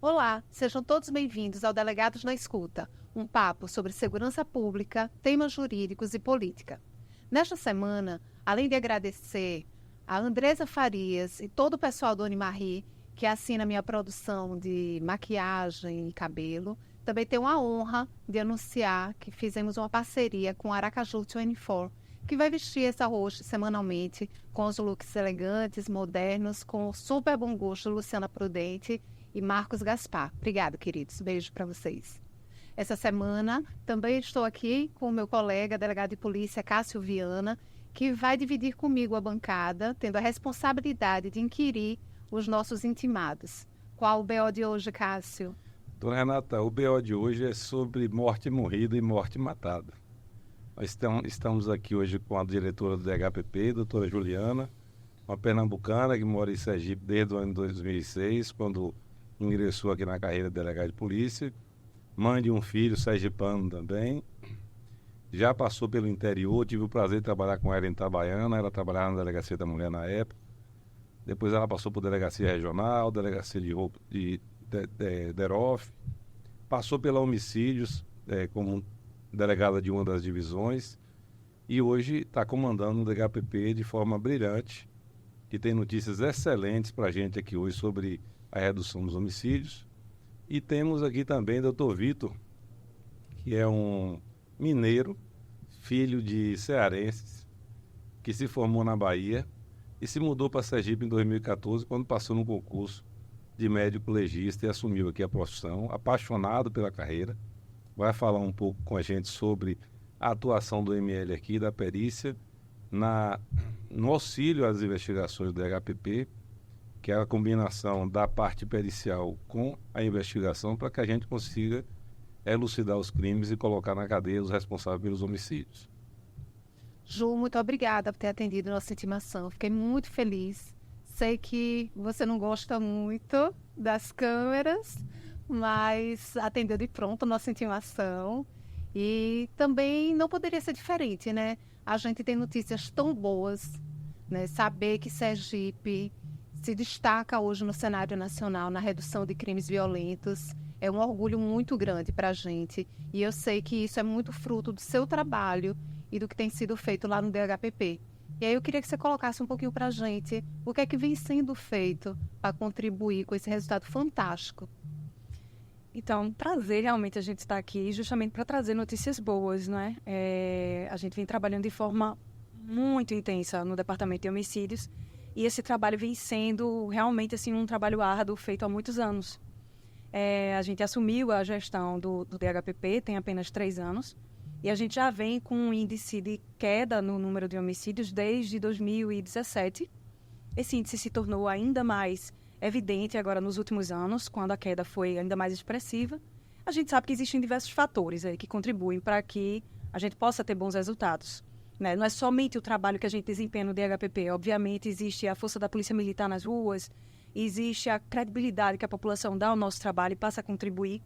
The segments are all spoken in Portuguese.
Olá, sejam todos bem-vindos ao Delegados na Escuta, um papo sobre segurança pública, temas jurídicos e política. Nesta semana, além de agradecer a Andresa Farias e todo o pessoal do Unimarri, que assina minha produção de maquiagem e cabelo, também tenho a honra de anunciar que fizemos uma parceria com a Aracaju 24, que vai vestir essa host semanalmente com os looks elegantes, modernos, com o super bom gosto Luciana Prudente e Marcos Gaspar. Obrigada, queridos. Beijo para vocês. Essa semana também estou aqui com o meu colega, delegado de polícia, Cássio Viana, que vai dividir comigo a bancada, tendo a responsabilidade de inquirir os nossos intimados. Qual o BO de hoje, Cássio? Dona Renata, o BO de hoje é sobre morte morrida e morte matada. Nós estamos aqui hoje com a diretora do DHPP, doutora Juliana, uma pernambucana que mora em Sergipe desde o ano 2006, quando ingressou aqui na carreira de delegado de polícia, mãe de um filho sergipano também, já passou pelo interior, tive o prazer de trabalhar com ela em Itabaiana, ela trabalhava na Delegacia da Mulher na época, depois ela passou por Delegacia Regional, Delegacia de DEROF, passou pela Homicídios como delegada de uma das divisões e hoje está comandando o DHPP de forma brilhante, que tem notícias excelentes para a gente aqui hoje sobre a redução dos homicídios. E temos aqui também o Dr. Vitor, que é um mineiro, filho de cearenses, que se formou na Bahia e se mudou para Sergipe em 2014, quando passou no concurso de médico legista e assumiu aqui a profissão, apaixonado pela carreira. Vai falar um pouco com a gente sobre a atuação do ML aqui, da perícia, no auxílio às investigações do DHPP, que é a combinação da parte pericial com a investigação para que a gente consiga elucidar os crimes e colocar na cadeia os responsáveis pelos homicídios. Ju, muito obrigada por ter atendido nossa intimação. Fiquei muito feliz. Sei que você não gosta muito das câmeras, mas atendeu de pronto a nossa intimação. E também não poderia ser diferente, né? A gente tem notícias tão boas, né? Saber que Sergipe se destaca hoje no cenário nacional na redução de crimes violentos é um orgulho muito grande para a gente. E eu sei que isso é muito fruto do seu trabalho e do que tem sido feito lá no DHPP. E aí eu queria que você colocasse um pouquinho para a gente o que é que vem sendo feito para contribuir com esse resultado fantástico. Então, prazer realmente a gente estar aqui justamente para trazer notícias boas, não é? A gente vem trabalhando de forma muito intensa no Departamento de Homicídios e esse trabalho vem sendo realmente assim, um trabalho árduo feito há muitos anos. A gente assumiu a gestão do DHPP, tem apenas 3 anos, e a gente já vem com um índice de queda no número de homicídios desde 2017. Esse índice se tornou ainda mais evidente agora nos últimos anos, quando a queda foi ainda mais expressiva. A gente sabe que existem diversos fatores aí que contribuem para que a gente possa ter bons resultados, né? Não é somente o trabalho que a gente desempenha no DHPP. Obviamente, existe a força da Polícia Militar nas ruas, existe a credibilidade que a população dá ao nosso trabalho e passa a contribuir.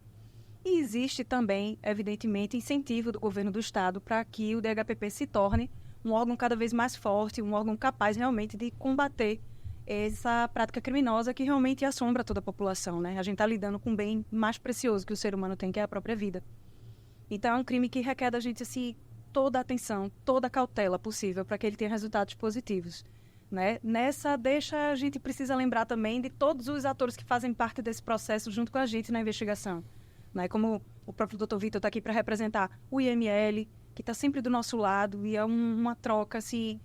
E existe também, evidentemente, incentivo do governo do Estado para que o DHPP se torne um órgão cada vez mais forte, um órgão capaz realmente de combater essa prática criminosa que realmente assombra toda a população, né? A gente está lidando com um bem mais precioso que o ser humano tem, que é a própria vida. Então, é um crime que requer da gente assim, toda a atenção, toda a cautela possível para que ele tenha resultados positivos, né? Nessa deixa, a gente precisa lembrar também de todos os atores que fazem parte desse processo junto com a gente na investigação, né? Como o próprio Dr. Vitor está aqui para representar o IML, que está sempre do nosso lado e é uma troca assim,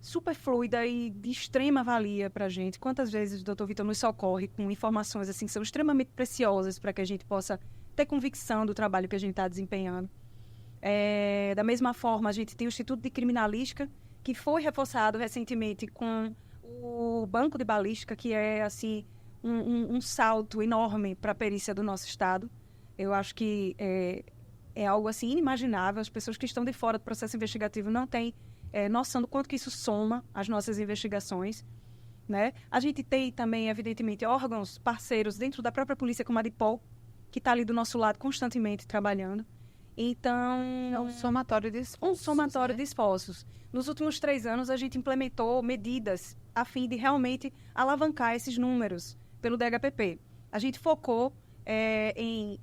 super fluida e de extrema valia para a gente. Quantas vezes o Dr. Vitor nos socorre com informações assim, que são extremamente preciosas para que a gente possa ter convicção do trabalho que a gente está desempenhando. Da mesma forma, a gente tem o Instituto de Criminalística, que foi reforçado recentemente com o Banco de Balística, que é assim, um salto enorme para a perícia do nosso Estado. Eu acho que é algo assim inimaginável. As pessoas que estão de fora do processo investigativo não têm noção do quanto que isso soma às nossas investigações, né? A gente tem também, evidentemente, órgãos parceiros dentro da própria polícia, como a DIPOL, que está ali do nosso lado constantemente trabalhando. Então, é um somatório de esforços. Um somatório de esforços. Nos últimos 3 anos, a gente implementou medidas a fim de realmente alavancar esses números pelo DHPP. A gente focou em,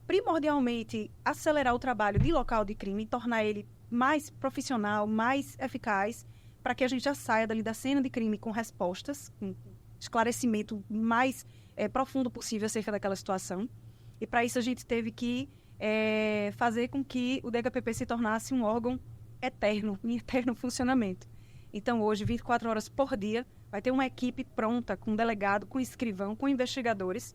primordialmente, acelerar o trabalho de local de crime, tornar ele mais profissional, mais eficaz, para que a gente já saia dali da cena de crime com respostas, com esclarecimento mais profundo possível acerca daquela situação. E para isso a gente teve que fazer com que o DHPP se tornasse um órgão eterno, em eterno funcionamento. Então, hoje, 24 horas por dia, vai ter uma equipe pronta, com delegado, com escrivão, com investigadores,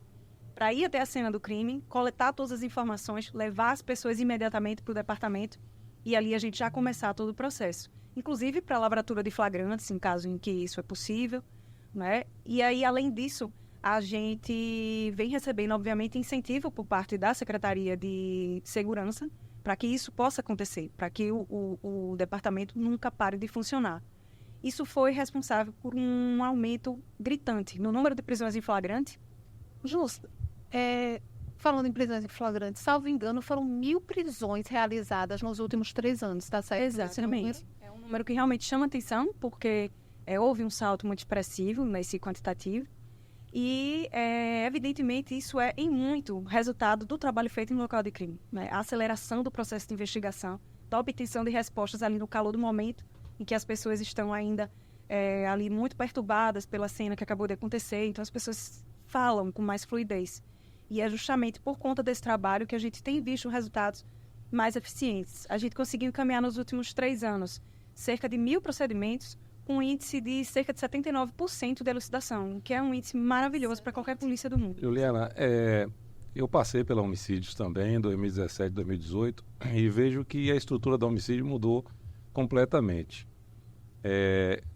para ir até a cena do crime, coletar todas as informações, levar as pessoas imediatamente para o departamento e ali a gente já começar todo o processo. Inclusive para a lavratura de flagrantes, em caso em que isso é possível, né? E aí, além disso, a gente vem recebendo, obviamente, incentivo por parte da Secretaria de Segurança para que isso possa acontecer, para que o departamento nunca pare de funcionar. Isso foi responsável por um aumento gritante no número de prisões em flagrante. Justo. Falando em prisões em flagrante, salvo engano, foram 1.000 prisões realizadas nos últimos 3 anos, tá certo? Exatamente. É um número que realmente chama atenção, porque houve um salto muito expressivo nesse quantitativo. E, evidentemente, isso é, em muito, resultado do trabalho feito no local de crime, né? A aceleração do processo de investigação, da obtenção de respostas ali no calor do momento, em que as pessoas estão ainda ali muito perturbadas pela cena que acabou de acontecer. Então, as pessoas falam com mais fluidez. E é justamente por conta desse trabalho que a gente tem visto resultados mais eficientes. A gente conseguiu encaminhar nos últimos 3 anos cerca de 1.000 procedimentos, com um índice de cerca de 79% de elucidação, que é um índice maravilhoso para qualquer polícia do mundo. Juliana, eu passei pela homicídios também em 2017, 2018 e vejo que a estrutura do homicídio mudou completamente.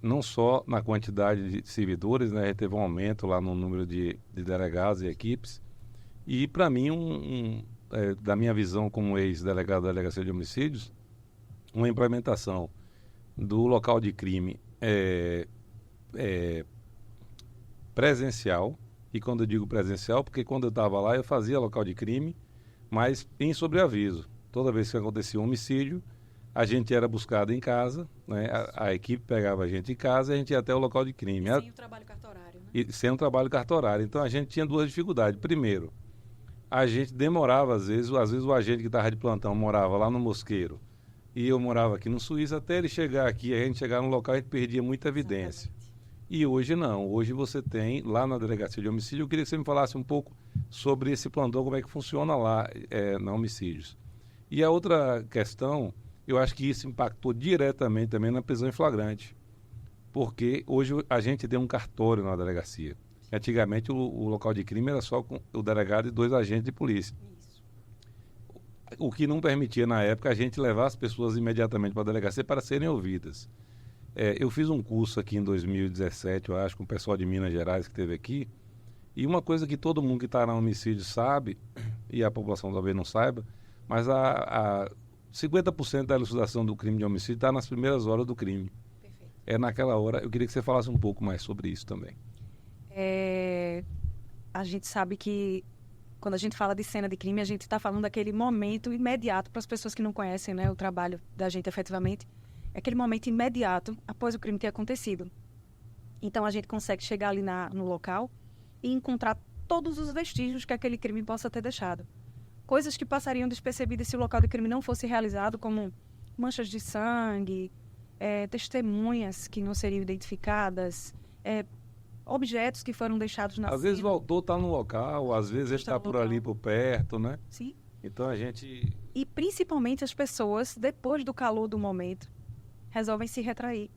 Não só na quantidade de servidores, né, teve um aumento lá no número de delegados e equipes. E, para mim, da minha visão como ex-delegado da Delegacia de Homicídios, uma implementação do local de crime presencial. E quando eu digo presencial, porque quando eu estava lá eu fazia local de crime, mas em sobreaviso. Toda vez que acontecia um homicídio, a gente era buscado em casa, né? A equipe pegava a gente em casa e a gente ia até o local de crime. Sem o trabalho cartorário, né? Sem o trabalho cartorário. Então a gente tinha 2 dificuldades. Primeiro, a gente demorava, às vezes o agente que estava de plantão morava lá no Mosqueiro e eu morava aqui no Suíço, até ele chegar aqui, a gente chegar no local, a gente perdia muita evidência. Exatamente. E hoje não, hoje você tem lá na Delegacia de Homicídio. Eu queria que você me falasse um pouco sobre esse plantão, como é que funciona lá na Homicídios. E a outra questão, eu acho que isso impactou diretamente também na prisão em flagrante, porque hoje a gente tem um cartório na delegacia. Antigamente o local de crime era só com o delegado e 2 agentes de polícia. Isso. O que não permitia na época a gente levar as pessoas imediatamente para a delegacia para serem ouvidas. Eu fiz um curso aqui em 2017, eu acho, com o pessoal de Minas Gerais que esteve aqui, e uma coisa que todo mundo que está no homicídio sabe, e a população talvez não saiba, mas 50% da elucidação do crime de homicídio está nas primeiras horas do crime. Perfeito. Naquela hora. Eu queria que você falasse um pouco mais sobre isso também. A gente sabe que quando a gente fala de cena de crime, a gente está falando daquele momento imediato, para as pessoas que não conhecem, né, o trabalho da gente efetivamente, é aquele momento imediato após o crime ter acontecido. Então a gente consegue chegar ali no local e encontrar todos os vestígios que aquele crime possa ter deixado. Coisas que passariam despercebidas se o local de crime não fosse realizado, como manchas de sangue, testemunhas que não seriam identificadas, objetos que foram deixados na cena. Às vezes o autor está no local, às vezes ele está por ali, por perto, né? Sim. Então a gente... E principalmente as pessoas, depois do calor do momento, resolvem se retrair.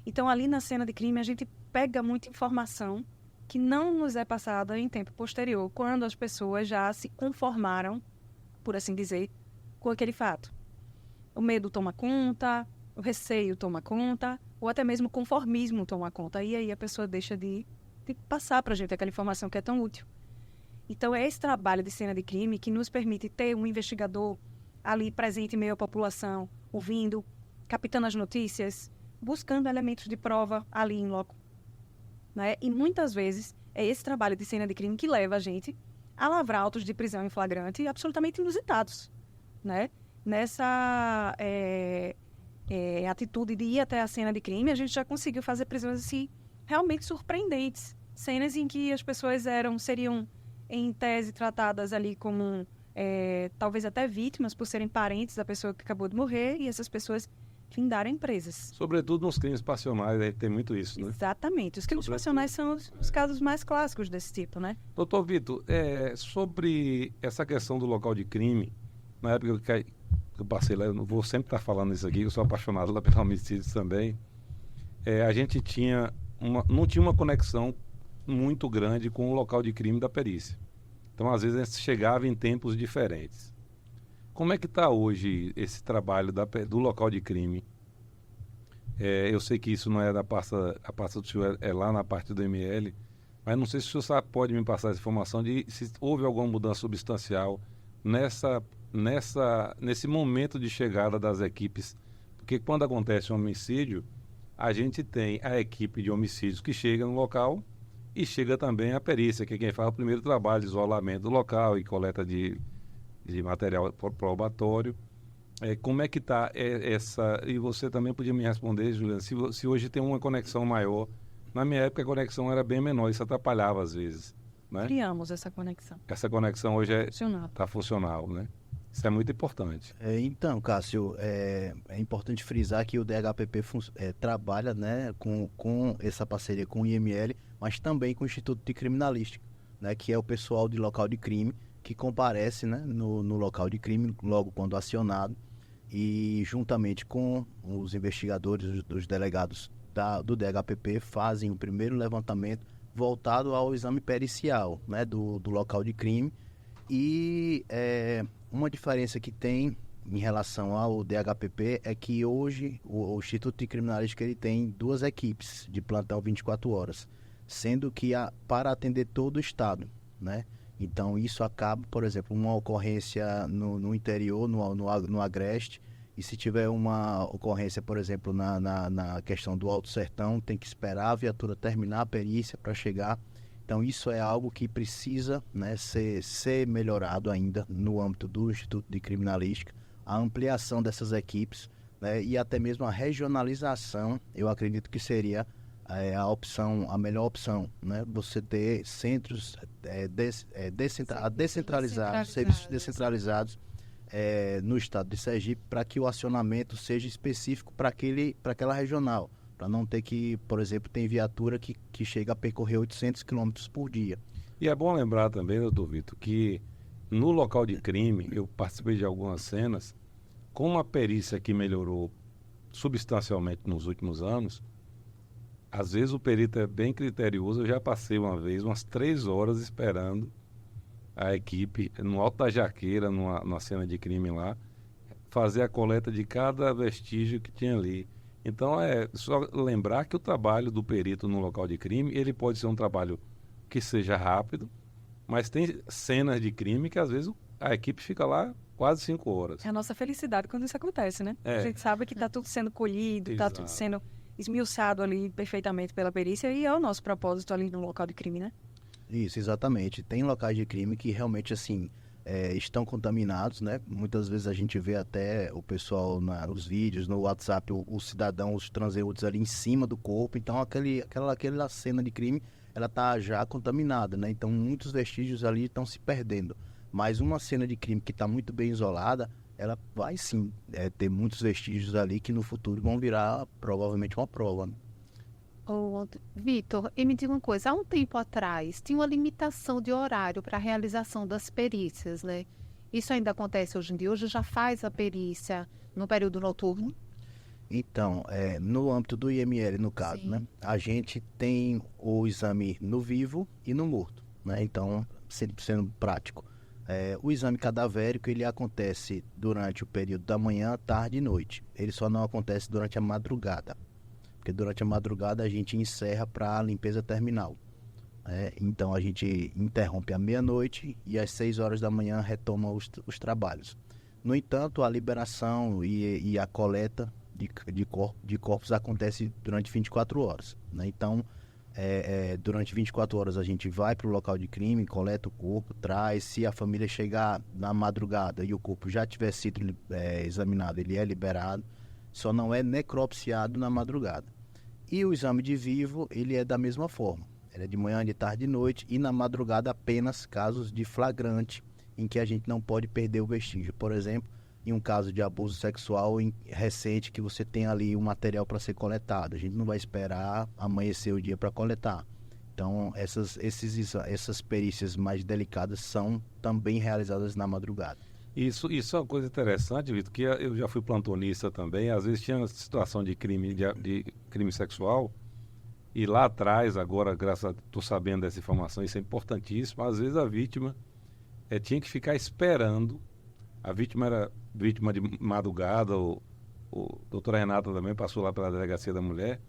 Então ali na cena de crime a gente pega muita informação que não nos é passada em tempo posterior, quando as pessoas já se conformaram, por assim dizer, com aquele fato. O medo toma conta, o receio toma conta, ou até mesmo o conformismo toma conta. E aí a pessoa deixa de passar para a gente aquela informação que é tão útil. Então é esse trabalho de cena de crime que nos permite ter um investigador ali presente em meio à população, ouvindo, captando as notícias, buscando elementos de prova ali em loco. Né? E muitas vezes é esse trabalho de cena de crime que leva a gente a lavrar autos de prisão em flagrante absolutamente inusitados. Né? Nessa atitude de ir até a cena de crime, a gente já conseguiu fazer prisões assim, realmente surpreendentes. Cenas em que as pessoas seriam em tese tratadas ali como talvez até vítimas por serem parentes da pessoa que acabou de morrer e essas pessoas findaram empresas. Sobretudo nos crimes passionais, aí tem muito isso, né? Exatamente. Os crimes passionais são os casos mais clássicos desse tipo, né? Doutor Vitor, sobre essa questão do local de crime, na época que eu passei lá, eu não vou sempre estar falando isso aqui, eu sou apaixonado lá pelo homicídio também, a gente não tinha uma conexão muito grande com o local de crime da perícia. Então, às vezes, a gente chegava em tempos diferentes. Como é que está hoje esse trabalho do local de crime? Eu sei que isso não é a pasta do senhor, é lá na parte do ML, mas não sei se o senhor pode me passar essa informação de se houve alguma mudança substancial nesse momento de chegada das equipes. Porque quando acontece um homicídio, a gente tem a equipe de homicídios que chega no local e chega também a perícia, que é quem faz o primeiro trabalho de isolamento do local e coleta de material probatório. Como é que está essa... E você também podia me responder, Juliana, se hoje tem uma conexão maior. Na minha época a conexão era bem menor, isso atrapalhava às vezes. Né? Criamos essa conexão. Essa conexão hoje está funcional, né? Isso é muito importante. Então, Cássio, é importante frisar que o DHPP trabalha, né, com essa parceria com o IML, mas também com o Instituto de Criminalística, né, que é o pessoal de local de crime que comparece, né, no local de crime logo quando acionado e juntamente com os investigadores, os delegados do DHPP fazem o primeiro levantamento voltado ao exame pericial, né, do local de crime. E uma diferença que tem em relação ao DHPP é que hoje o Instituto de Criminalística ele tem 2 equipes de plantão 24 horas, sendo que para atender todo o estado, né? Então isso acaba, por exemplo, uma ocorrência no interior, no Agreste, e se tiver uma ocorrência, por exemplo, na questão do Alto Sertão, tem que esperar a viatura terminar a perícia para chegar. Então, isso é algo que precisa, né, ser melhorado ainda no âmbito do Instituto de Criminalística, a ampliação dessas equipes, né, e até mesmo a regionalização, eu acredito que seria a melhor opção, né, você ter centros descentralizados, serviços descentralizados no estado de Sergipe, para que o acionamento seja específico para aquela regional. Para não ter que, por exemplo, tem viatura que chega a percorrer 800 quilômetros por dia. E é bom lembrar também, doutor Vitor, que no local de crime, eu participei de algumas cenas, como a perícia que melhorou substancialmente nos últimos anos, às vezes o perito é bem criterioso. Eu já passei uma vez umas 3 horas esperando a equipe, no Alto da Jaqueira, numa cena de crime lá, fazer a coleta de cada vestígio que tinha ali. Então, só lembrar que o trabalho do perito no local de crime, ele pode ser um trabalho que seja rápido, mas tem cenas de crime que, às vezes, a equipe fica lá quase 5 horas. É a nossa felicidade quando isso acontece, né? A gente sabe que está tudo sendo colhido, está tudo sendo esmiuçado ali perfeitamente pela perícia e é o nosso propósito ali no local de crime, né? Isso, exatamente. Tem locais de crime que realmente, assim... estão contaminados, né? Muitas vezes a gente vê até o pessoal nos vídeos, no WhatsApp, o cidadão, os transeuntes ali em cima do corpo. Então, aquela cena de crime, ela tá já contaminada, né? Então, muitos vestígios ali estão se perdendo. Mas uma cena de crime que está muito bem isolada, ela vai sim ter muitos vestígios ali que no futuro vão virar provavelmente uma prova, né? Vitor, e me diga uma coisa, há um tempo atrás tinha uma limitação de horário para a realização das perícias, né? Isso ainda acontece hoje em dia? Hoje já faz a perícia no período noturno? Então, no âmbito do IML, no caso, Sim. né? A gente tem o exame no vivo e no morto, né? Então, sendo prático. O exame cadavérico, ele acontece durante o período da manhã, tarde e noite. Ele só não acontece durante a madrugada. Porque durante a madrugada a gente encerra para a limpeza terminal. Então a gente interrompe à meia-noite e às 6 horas da manhã retoma os trabalhos. No entanto, a liberação e a coleta de corpos acontece durante 24 horas. Né? Então, durante 24 horas a gente vai para o local de crime, coleta o corpo, traz. Se a família chegar na madrugada e o corpo já tiver sido examinado, ele é liberado. Só não é necropsiado na madrugada. E o exame de vivo, ele é da mesma forma. Ela é de manhã, de tarde e de noite, e na madrugada apenas casos de flagrante, em que a gente não pode perder o vestígio. Por exemplo, em um caso de abuso sexual recente, que você tem ali um material para ser coletado. A gente não vai esperar amanhecer o dia para coletar. Então, essas perícias mais delicadas são também realizadas na madrugada. Isso é uma coisa interessante, Vitor, que eu já fui plantonista também. Às vezes tinha uma situação de crime sexual, e lá atrás, agora, estou sabendo dessa informação, isso é importantíssimo. Às vezes a vítima tinha que ficar esperando. A vítima era vítima de madrugada, o doutora Renata também passou lá pela delegacia da mulher,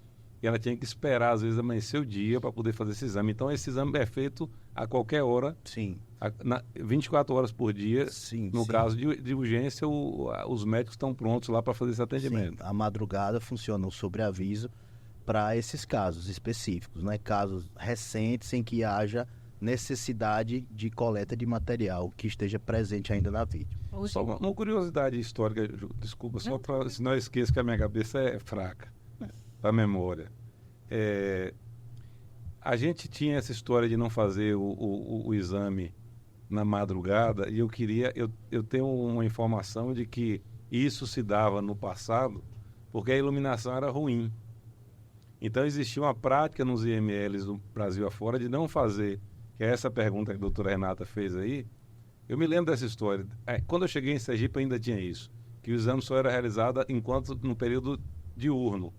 e ela tinha que esperar, às vezes, amanhecer o dia para poder fazer esse exame. Então, esse exame é feito a qualquer hora, Sim. 24 horas por dia. Sim, no sim. caso de urgência, os médicos estão prontos lá para fazer esse atendimento. Sim, a madrugada funciona o sobreaviso para esses casos específicos, né? Casos recentes em que haja necessidade de coleta de material que esteja presente ainda na vítima. Só uma curiosidade histórica, desculpa, só para, senão eu esqueço que a minha cabeça é fraca, para a memória. A gente tinha essa história de não fazer o exame na madrugada, e eu tenho uma informação de que isso se dava no passado porque a iluminação era ruim. Então existia uma prática nos IMLs do Brasil afora de não fazer, que é essa pergunta que a doutora Renata fez aí. Eu me lembro dessa história. Quando eu cheguei em Sergipe ainda tinha isso, que o exame só era realizado no período diurno.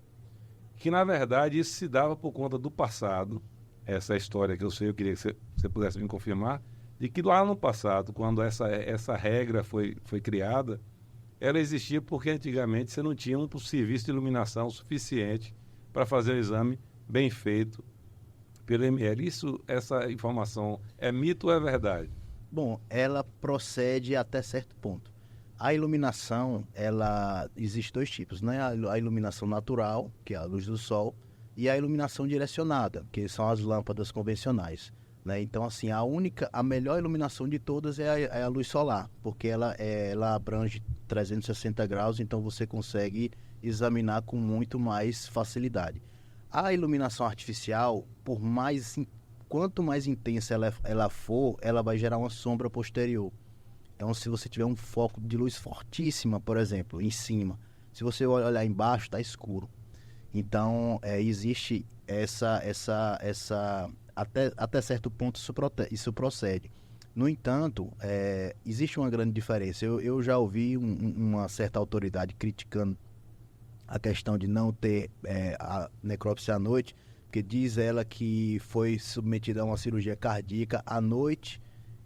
Que na verdade isso se dava por conta do passado. Essa é a história que eu queria que você pudesse me confirmar, de que lá no passado, quando essa regra foi criada, ela existia porque antigamente você não tinha um serviço de iluminação suficiente para fazer o exame bem feito pelo ML. Essa informação é mito ou é verdade? Bom, ela procede até certo ponto. A iluminação, existe dois tipos, né? A iluminação natural, que é a luz do sol, e a iluminação direcionada, que são as lâmpadas convencionais, né? Então, assim, a melhor iluminação de todas é a luz solar, porque ela abrange 360 graus, então você consegue examinar com muito mais facilidade. A iluminação artificial, quanto mais intensa ela for, ela vai gerar uma sombra posterior. Então, se você tiver um foco de luz fortíssima, por exemplo, em cima, se você olhar embaixo, está escuro. Então, existe até certo ponto isso procede. No entanto, existe uma grande diferença. Eu já ouvi uma certa autoridade criticando a questão de não ter a necrópsia à noite, porque diz ela que foi submetida a uma cirurgia cardíaca à noite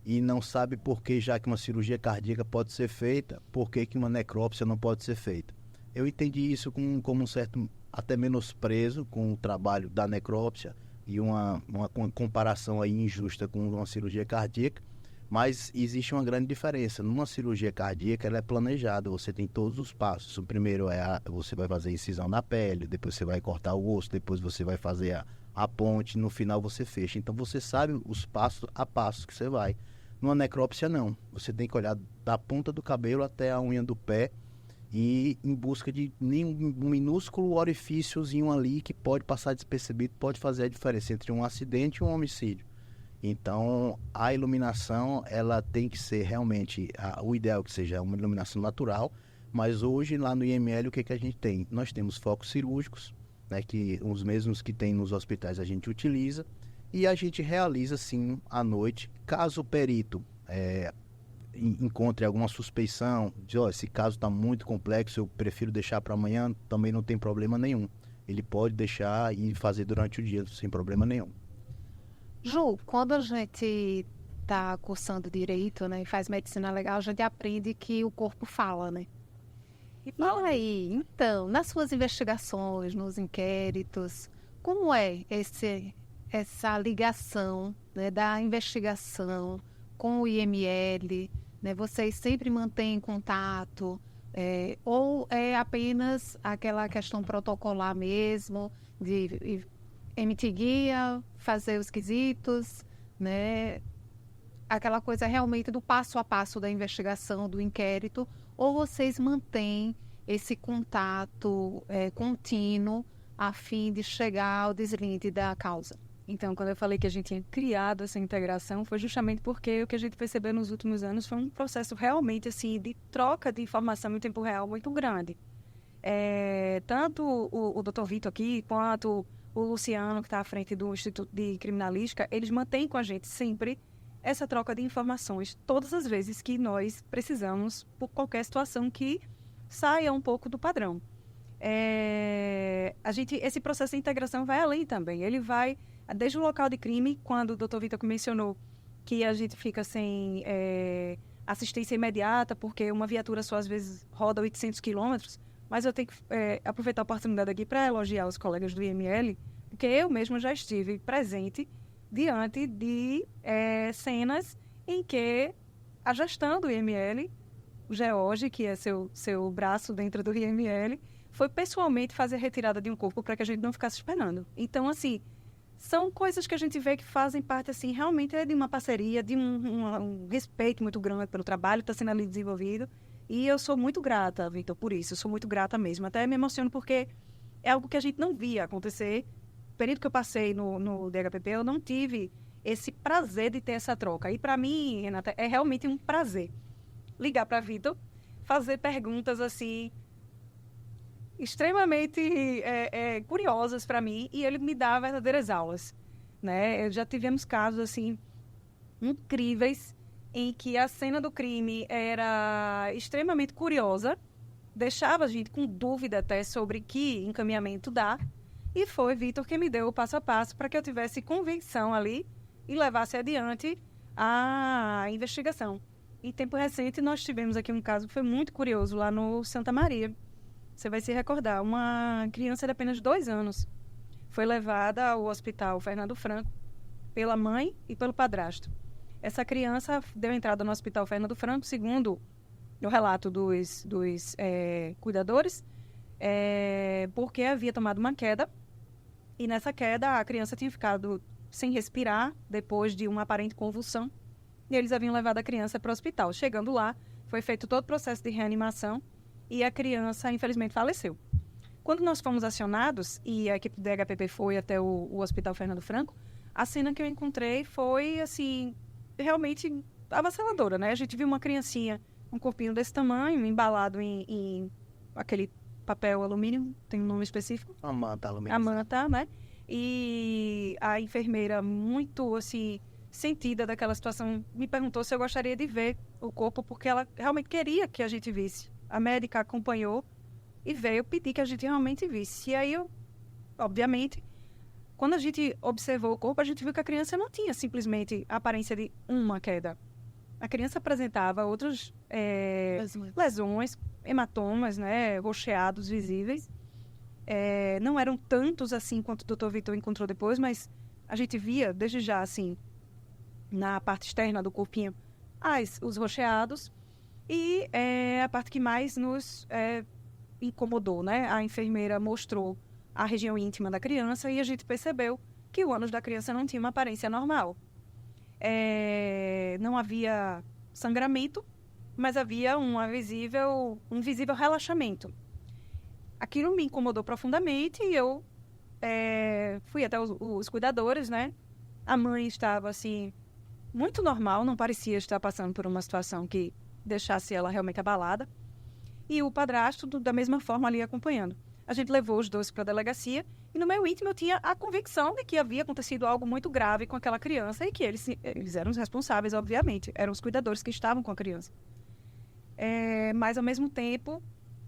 e não sabe por que, já que uma cirurgia cardíaca pode ser feita, por que uma necrópsia não pode ser feita. Eu entendi isso como um certo até menosprezo com o trabalho da necrópsia e uma comparação aí injusta com uma cirurgia cardíaca, mas existe uma grande diferença. Numa cirurgia cardíaca, ela é planejada, você tem todos os passos. O primeiro você vai fazer a incisão na pele, depois você vai cortar o osso, depois você vai fazer a ponte, no final você fecha. Então você sabe os passos a passos que você vai. Numa necrópsia não, você tem que olhar da ponta do cabelo até a unha do pé e em busca de um minúsculo orifíciozinho ali que pode passar despercebido, pode fazer a diferença entre um acidente e um homicídio. Então, a iluminação, ela tem que ser realmente, o ideal é que seja uma iluminação natural, mas hoje lá no IML o que a gente tem? Nós temos focos cirúrgicos, né, que os mesmos que tem nos hospitais a gente utiliza, e a gente realiza sim à noite, caso o perito encontre alguma suspeição de esse caso está muito complexo, eu prefiro deixar para amanhã, também não tem problema nenhum. Ele pode deixar e fazer durante o dia sem problema nenhum. Ju, quando a gente está cursando direito, né, e faz medicina legal, a gente aprende que o corpo fala, né? E fala aí, então, nas suas investigações, nos inquéritos, como é essa ligação, né, da investigação com o IML, né? Vocês sempre mantêm contato, ou é apenas aquela questão protocolar mesmo, de emitir guia, fazer os quesitos, né? Aquela coisa realmente do passo a passo da investigação, do inquérito, ou vocês mantêm esse contato contínuo a fim de chegar ao deslinde da causa? Então, quando eu falei que a gente tinha criado essa integração, foi justamente porque o que a gente percebeu nos últimos anos foi um processo realmente assim de troca de informação em tempo real muito grande. Tanto o Dr. Vitor aqui, quanto o Luciano, que está à frente do Instituto de Criminalística, eles mantêm com a gente sempre essa troca de informações todas as vezes que nós precisamos por qualquer situação que saia um pouco do padrão. Esse processo de integração vai além também. Ele vai desde o local de crime, quando o Dr. Vitor mencionou que a gente fica sem assistência imediata, porque uma viatura só às vezes roda 800 quilômetros, mas eu tenho que aproveitar a oportunidade aqui para elogiar os colegas do IML, porque eu mesma já estive presente diante de cenas em que a gestão do IML, o George, que é seu braço dentro do IML, foi pessoalmente fazer a retirada de um corpo para que a gente não ficasse esperando. Então, assim, são coisas que a gente vê que fazem parte, assim, realmente de uma parceria, de um respeito muito grande pelo trabalho que está sendo ali desenvolvido. E eu sou muito grata, Vitor, por isso. Eu sou muito grata mesmo. Até me emociono porque é algo que a gente não via acontecer. No período que eu passei no DHPP, eu não tive esse prazer de ter essa troca. E para mim, Renata, é realmente um prazer ligar para Vitor, fazer perguntas, assim, extremamente curiosas para mim, e ele me dá verdadeiras aulas, né? Já tivemos casos, assim, incríveis, em que a cena do crime era extremamente curiosa, deixava a gente com dúvida até sobre que encaminhamento dar, e foi Vitor que me deu o passo a passo para que eu tivesse convicção ali e levasse adiante a investigação. Em tempo recente, nós tivemos aqui um caso que foi muito curioso, lá no Santa Maria. Você vai se recordar, uma criança de apenas 2 anos foi levada ao hospital Fernando Franco pela mãe e pelo padrasto. Essa criança deu entrada no hospital Fernando Franco, segundo o relato dos cuidadores, porque havia tomado uma queda, e nessa queda a criança tinha ficado sem respirar depois de uma aparente convulsão, e eles haviam levado a criança para o hospital. Chegando lá, foi feito todo o processo de reanimação, e a criança, infelizmente, faleceu. Quando nós fomos acionados, e a equipe do DHPP foi até o Hospital Fernando Franco, a cena que eu encontrei foi, assim, realmente avassaladora, né? A gente viu uma criancinha, um corpinho desse tamanho, embalado em aquele papel alumínio, tem um nome específico? A manta alumínio. A manta, né? E a enfermeira, muito, assim, sentida daquela situação, me perguntou se eu gostaria de ver o corpo, porque ela realmente queria que a gente visse. A médica acompanhou e veio pedir que a gente realmente visse. E aí, obviamente, quando a gente observou o corpo, a gente viu que a criança não tinha simplesmente a aparência de uma queda. A criança apresentava outras lesões, hematomas, né, rocheados visíveis. Não eram tantos assim quanto o Dr. Vitor encontrou depois, mas a gente via desde já, assim, na parte externa do corpinho, os rocheados. E a parte que mais nos incomodou, né? A enfermeira mostrou a região íntima da criança e a gente percebeu que o ânus da criança não tinha uma aparência normal. Não havia sangramento, mas havia um visível relaxamento. Aquilo me incomodou profundamente e eu fui até os cuidadores, né? A mãe estava, assim, muito normal, não parecia estar passando por uma situação que deixasse ela realmente abalada. E o padrasto, da mesma forma, ali acompanhando. A gente levou os dois para a delegacia e no meu íntimo eu tinha a convicção de que havia acontecido algo muito grave com aquela criança e que eles eram os responsáveis, obviamente. Eram os cuidadores que estavam com a criança. Mas, ao mesmo tempo,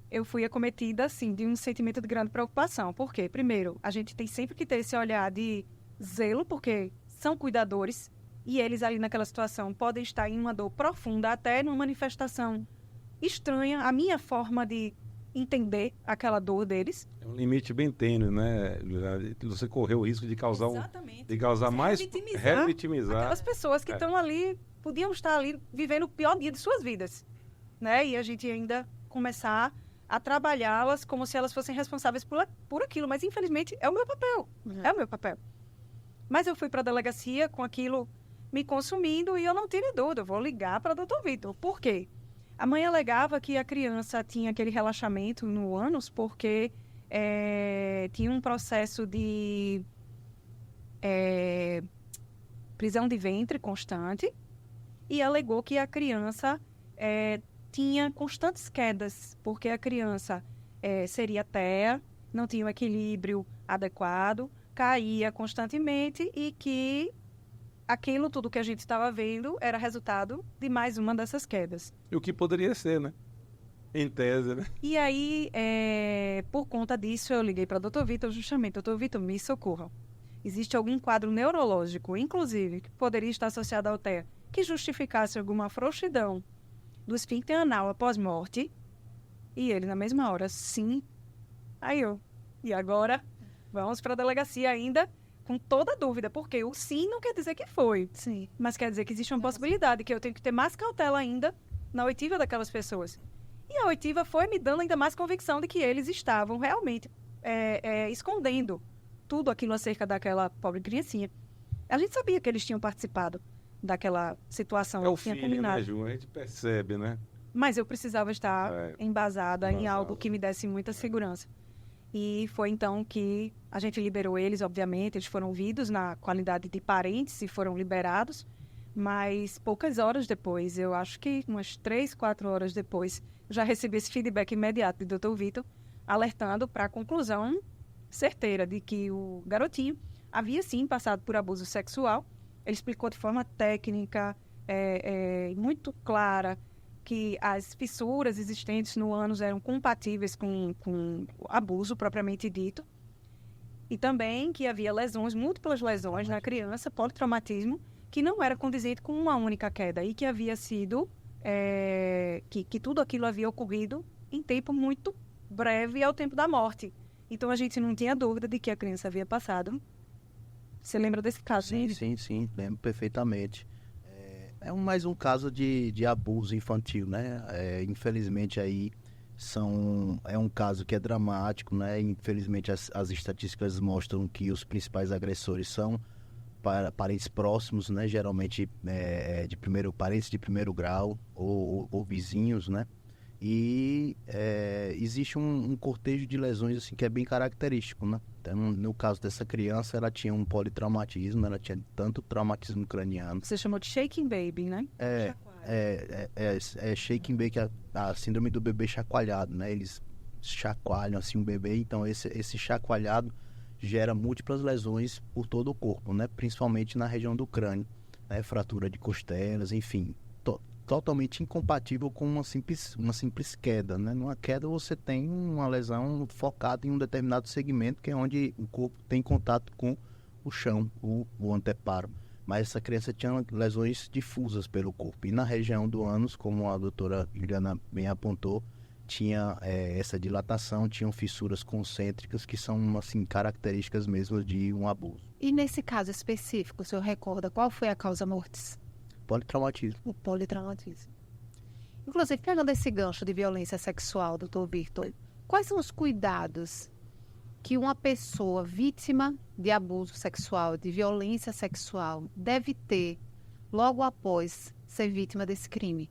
eu fui acometida, assim, de um sentimento de grande preocupação. Por quê? Primeiro, a gente tem sempre que ter esse olhar de zelo, porque são cuidadores e eles ali naquela situação podem estar em uma dor profunda, até numa manifestação estranha, a minha forma de entender aquela dor deles. É um limite bem tênue, né? Você correu o risco de causar mais revitimizar aquelas pessoas que estão ali, podiam estar ali vivendo o pior dia de suas vidas, né? E a gente ainda começar a trabalhá-las como se elas fossem responsáveis por aquilo, mas infelizmente é o meu papel, é o meu papel. Mas eu fui para a delegacia com aquilo me consumindo e eu não tive dúvida, eu vou ligar para o Dr. Vitor. Por quê? A mãe alegava que a criança tinha aquele relaxamento no ânus porque tinha um processo de prisão de ventre constante e alegou que a criança tinha constantes quedas, porque a criança seria ateia, não tinha um equilíbrio adequado, caía constantemente e que aquilo tudo que a gente estava vendo era resultado de mais uma dessas quedas. E o que poderia ser, né? Em tese, né? E aí, por conta disso, eu liguei para o Dr. Vitor justamente. Dr. Vitor, me socorra. Existe algum quadro neurológico, inclusive, que poderia estar associado ao TEA, que justificasse alguma frouxidão do esfíncter anal após morte? E ele, na mesma hora, sim. Aí e agora? Vamos para a delegacia ainda com toda dúvida, porque o sim não quer dizer que foi. Sim. Mas quer dizer que existe uma possibilidade, que eu tenho que ter mais cautela ainda na oitiva daquelas pessoas. E a oitiva foi me dando ainda mais convicção de que eles estavam realmente escondendo tudo aquilo acerca daquela pobre criancinha. A gente sabia que eles tinham participado daquela situação. É o tinha filho, combinado. né, Ju? A gente percebe, né? Mas eu precisava estar embasada em algo que me desse muita segurança. E foi então que a gente liberou eles, obviamente. Eles foram ouvidos na qualidade de parentes e foram liberados. Mas poucas horas depois, eu acho que umas 3, 4 horas depois, já recebi esse feedback imediato do Dr. Vitor, alertando para a conclusão certeira de que o garotinho havia sim passado por abuso sexual. Ele explicou de forma técnica, muito clara, que as fissuras existentes no ânus eram compatíveis com o abuso propriamente dito. E também que havia lesões, múltiplas lesões na criança, politraumatismo, que não era condizente com uma única queda e que havia sido, que tudo aquilo havia ocorrido em tempo muito breve ao tempo da morte. Então a gente não tinha dúvida de que a criança havia passado. Você lembra desse caso? Sim, lembro perfeitamente. Mais um caso de abuso infantil, né? Infelizmente aí é um caso que é dramático, né? Infelizmente as estatísticas mostram que os principais agressores são parentes próximos, né? Geralmente parentes de primeiro grau ou vizinhos, né? E existe um cortejo de lesões assim, que é bem característico, né? Então, no caso dessa criança, ela tinha um politraumatismo, ela tinha tanto traumatismo craniano. Você chamou de shaking baby, né? Shaking baby, que é a síndrome do bebê chacoalhado, né? Eles chacoalham assim o bebê, então esse chacoalhado gera múltiplas lesões por todo o corpo, né? Principalmente na região do crânio, né? Fratura de costelas, enfim, totalmente incompatível com uma simples queda, né? Numa queda você tem uma lesão focada em um determinado segmento, que é onde o corpo tem contato com o chão, o anteparo. Mas essa criança tinha lesões difusas pelo corpo. E na região do ânus, como a doutora Juliana bem apontou, tinha essa dilatação, tinham fissuras concêntricas, que são assim, características mesmo de um abuso. E nesse caso específico, o senhor recorda qual foi a causa mortis? Politraumatismo. O politraumatismo. Inclusive, pegando esse gancho de violência sexual, doutor Vitor, quais são os cuidados que uma pessoa vítima de abuso sexual, de violência sexual, deve ter logo após ser vítima desse crime?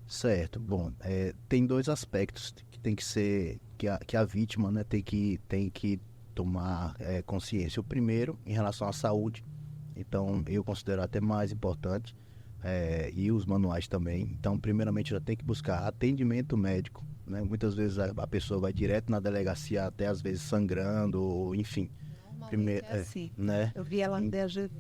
Certo. Bom, tem dois aspectos que tem que ser, que a vítima, né, tem que tomar consciência. O primeiro, em relação à saúde. Então, eu considero até mais importante, e os manuais também. Então, primeiramente, já tem que buscar atendimento médico, né? Muitas vezes a pessoa vai direto na delegacia, até às vezes sangrando, ou enfim. Normalmente é assim, né? Eu vi ela no DGV.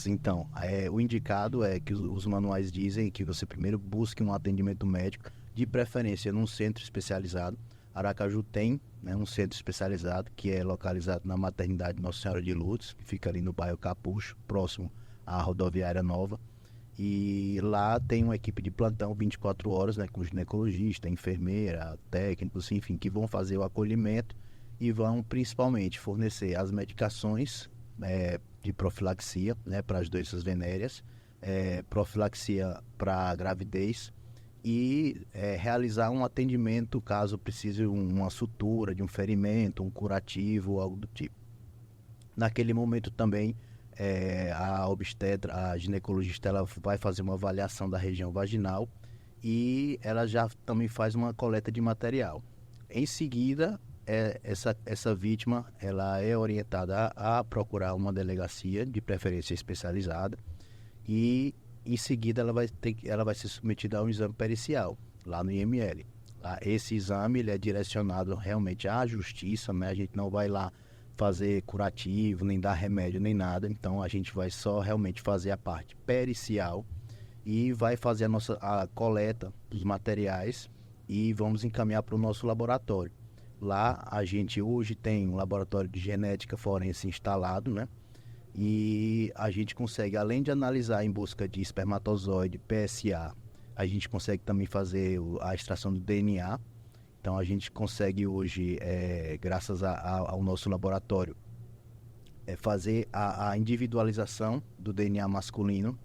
Então, o indicado é que os manuais dizem que você primeiro busque um atendimento médico, de preferência num centro especializado. Aracaju tem, né, um centro especializado que é localizado na maternidade Nossa Senhora de Lourdes, que fica ali no bairro Capucho, próximo à rodoviária nova. E lá tem uma equipe de plantão 24 horas, né, com ginecologista, enfermeira, técnicos, enfim, que vão fazer o acolhimento e vão principalmente fornecer as medicações de profilaxia, né, para as doenças venéreas, profilaxia para gravidez, e realizar um atendimento caso precise uma sutura de um ferimento, um curativo, algo do tipo. Naquele momento também a obstetra, a ginecologista, ela vai fazer uma avaliação da região vaginal e ela já também faz uma coleta de material. Em seguida, essa vítima ela é orientada a procurar uma delegacia, de preferência especializada, e em seguida ela vai ser submetida a um exame pericial, lá no IML. Esse exame ele é direcionado realmente à justiça, né? A gente não vai lá fazer curativo, nem dar remédio, nem nada. Então a gente vai só realmente fazer a parte pericial e vai fazer a coleta dos materiais e vamos encaminhar para o nosso laboratório. Lá a gente hoje tem um laboratório de genética forense instalado, né? E a gente consegue, além de analisar em busca de espermatozoide, PSA, a gente consegue também fazer a extração do DNA. Então a gente consegue hoje, graças ao nosso laboratório, fazer a individualização do DNA masculino.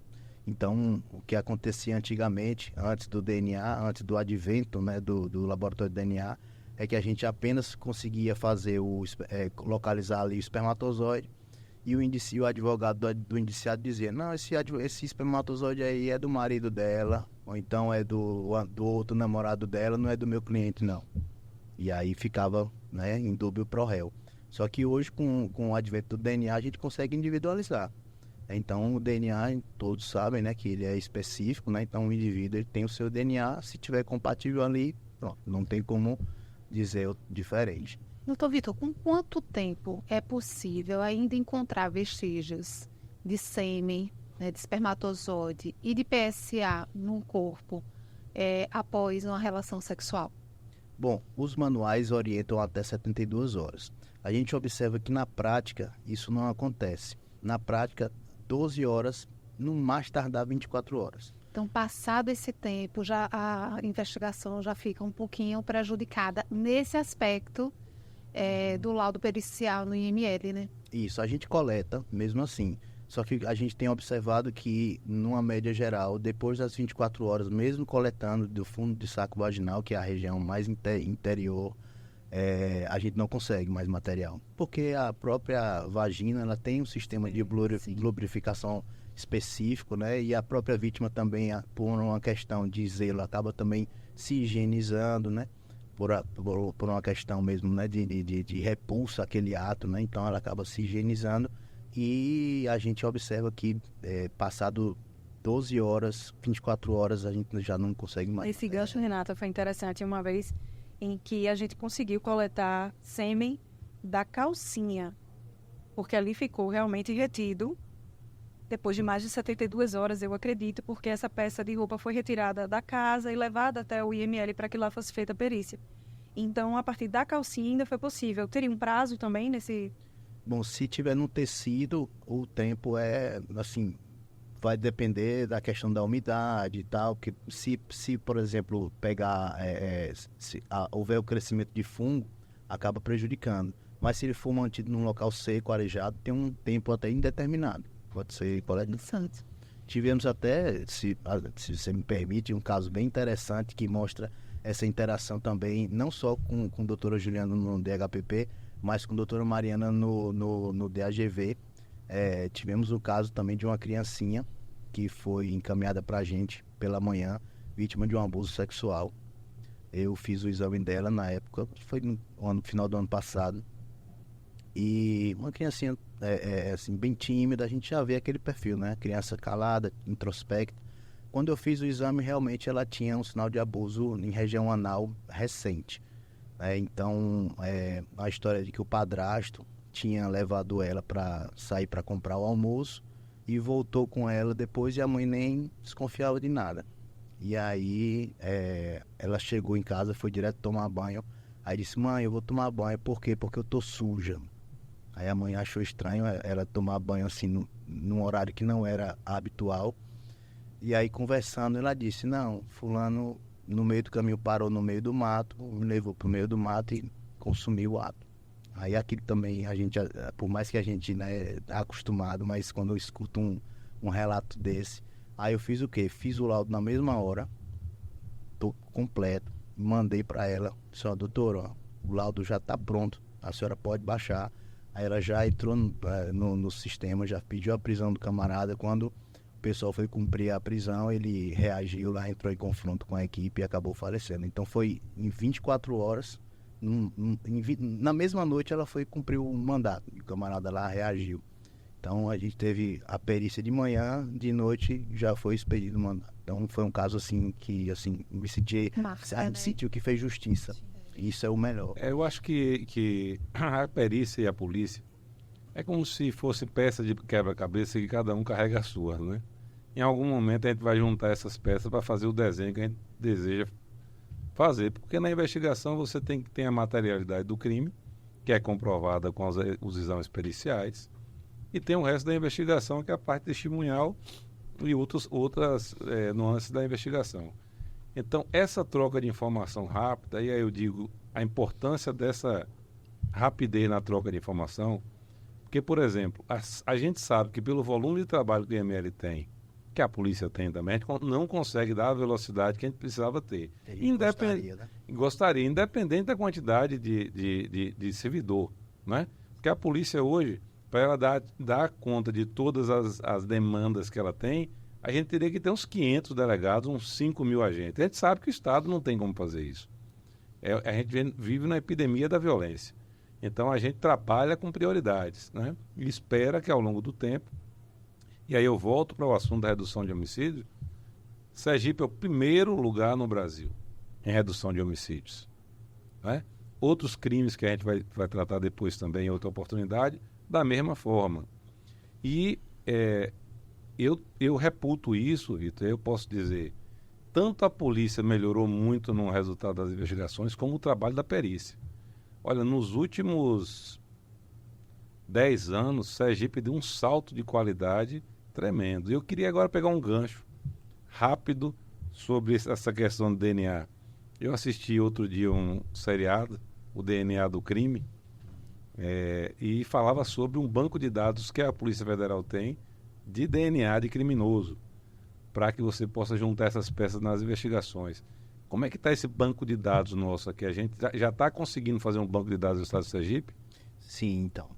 Então o que acontecia antigamente, antes do DNA, antes do advento, né, do laboratório de DNA, é que a gente apenas conseguia fazer localizar ali o espermatozoide. E o advogado do indiciado dizia, não, esse espermatozoide aí é do marido dela, ou então é do outro namorado dela, não é do meu cliente, não. E aí ficava, né, em dúbio pro réu. Só que hoje, com o advento do DNA, a gente consegue individualizar. Então, o DNA, todos sabem, né, que ele é específico, né? Então, o indivíduo ele tem o seu DNA, se tiver compatível ali, pronto, não tem como dizer diferente. Doutor Vitor, com quanto tempo é possível ainda encontrar vestígios de sêmen, né, de espermatozoide e de PSA no corpo após uma relação sexual? Bom, os manuais orientam até 72 horas. A gente observa que na prática isso não acontece. Na prática, 12 horas, no mais tardar 24 horas. Então, passado esse tempo, já a investigação já fica um pouquinho prejudicada nesse aspecto do laudo pericial no IML, né? Isso, a gente coleta mesmo assim. Só que a gente tem observado que, numa média geral, depois das 24 horas, mesmo coletando do fundo de saco vaginal, que é a região mais interior, a gente não consegue mais material. Porque a própria vagina ela tem um sistema de lubrificação específico, né? E a própria vítima também, por uma questão de zelo, acaba também se higienizando, né? Por uma questão mesmo, né, de repulsa àquele ato, né? Então ela acaba se higienizando e a gente observa que passado 12 horas, 24 horas, a gente já não consegue mais. Esse gancho, Renata, foi interessante uma vez em que a gente conseguiu coletar sêmen da calcinha, porque ali ficou realmente retido depois de mais de 72 horas, eu acredito, porque essa peça de roupa foi retirada da casa e levada até o IML para que lá fosse feita a perícia. Então, a partir da calcinha ainda foi possível. Teria um prazo também nesse... Bom, se tiver no tecido, o tempo assim, vai depender da questão da umidade e tal, que se por exemplo, pegar, houver o crescimento de fungo, acaba prejudicando. Mas se ele for mantido num local seco, arejado, tem um tempo até indeterminado. Pode ser coletado. Tivemos até, se você me permite, um caso bem interessante que mostra essa interação também, não só com a doutora Juliana no DHPP, mas com a doutora Mariana no DAGV. Tivemos o caso também de uma criancinha que foi encaminhada para a gente pela manhã, vítima de um abuso sexual. Eu fiz o exame dela na época, foi no final do ano passado. E uma criancinha assim, bem tímida, a gente já vê aquele perfil, né? Criança calada, introspecta. Quando eu fiz o exame, realmente ela tinha um sinal de abuso em região anal recente. Então, a história de que o padrasto tinha levado ela para sair para comprar o almoço e voltou com ela depois e a mãe nem desconfiava de nada. E aí, ela chegou em casa, foi direto tomar banho. Aí disse, mãe, eu vou tomar banho. Por quê? Porque eu tô suja. Aí a mãe achou estranho ela tomar banho assim num horário que não era habitual. E aí conversando ela disse, não, fulano no meio do caminho parou no meio do mato, me levou pro meio do mato e consumiu o ato. Aí aquilo também a gente, por mais que a gente, né, tá acostumado, mas quando eu escuto um relato desse, aí eu fiz o quê? Fiz o laudo na mesma hora, tô completo, mandei para ela, disse, ó, doutora, ó, o laudo já tá pronto, a senhora pode baixar. Aí ela já entrou no sistema, já pediu a prisão do camarada. Quando o pessoal foi cumprir a prisão, ele reagiu lá, entrou em confronto com a equipe e acabou falecendo. Então foi em 24 horas, Na mesma noite ela foi cumprir o mandato, e o camarada lá reagiu. Então a gente teve a perícia de manhã, de noite já foi expedido o mandato. Então foi um caso assim que assim, me senti, a gente sentiu que fez justiça. Isso é o melhor. Eu acho que a perícia e a polícia é como se fosse peça de quebra-cabeça que cada um carrega a sua, né? Em algum momento a gente vai juntar essas peças para fazer o desenho que a gente deseja fazer, porque na investigação você tem que ter a materialidade do crime, que é comprovada com os exames periciais, e tem o resto da investigação, que é a parte testemunhal e outras nuances da investigação. Então, essa troca de informação rápida, e aí eu digo a importância dessa rapidez na troca de informação, porque, por exemplo, a gente sabe que pelo volume de trabalho que o IML tem, que a polícia tem também, a gente não consegue dar a velocidade que a gente precisava ter. Gostaria, independente da quantidade de servidor, né? Porque a polícia hoje, para ela dar conta de todas as demandas que ela tem, a gente teria que ter uns 500 delegados, uns 5 mil agentes. A gente sabe que o Estado não tem como fazer isso. A gente vive na epidemia da violência. Então, a gente trabalha com prioridades, né? E espera que ao longo do tempo, e aí eu volto para o assunto da redução de homicídios, Sergipe é o primeiro lugar no Brasil em redução de homicídios, né? Outros crimes que a gente vai tratar depois também em outra oportunidade, da mesma forma. E eu reputo isso, Vitor, eu posso dizer, tanto a polícia melhorou muito no resultado das investigações, como o trabalho da perícia. Olha, nos últimos 10 anos, Sergipe deu um salto de qualidade tremendo. Eu queria agora pegar um gancho rápido sobre essa questão do DNA. Eu assisti outro dia um seriado, o DNA do Crime, e falava sobre um banco de dados que a Polícia Federal tem de DNA de criminoso, para que você possa juntar essas peças nas investigações. Como é que está esse banco de dados nosso aqui? A gente já está conseguindo fazer um banco de dados do Estado de Sergipe? Sim, então.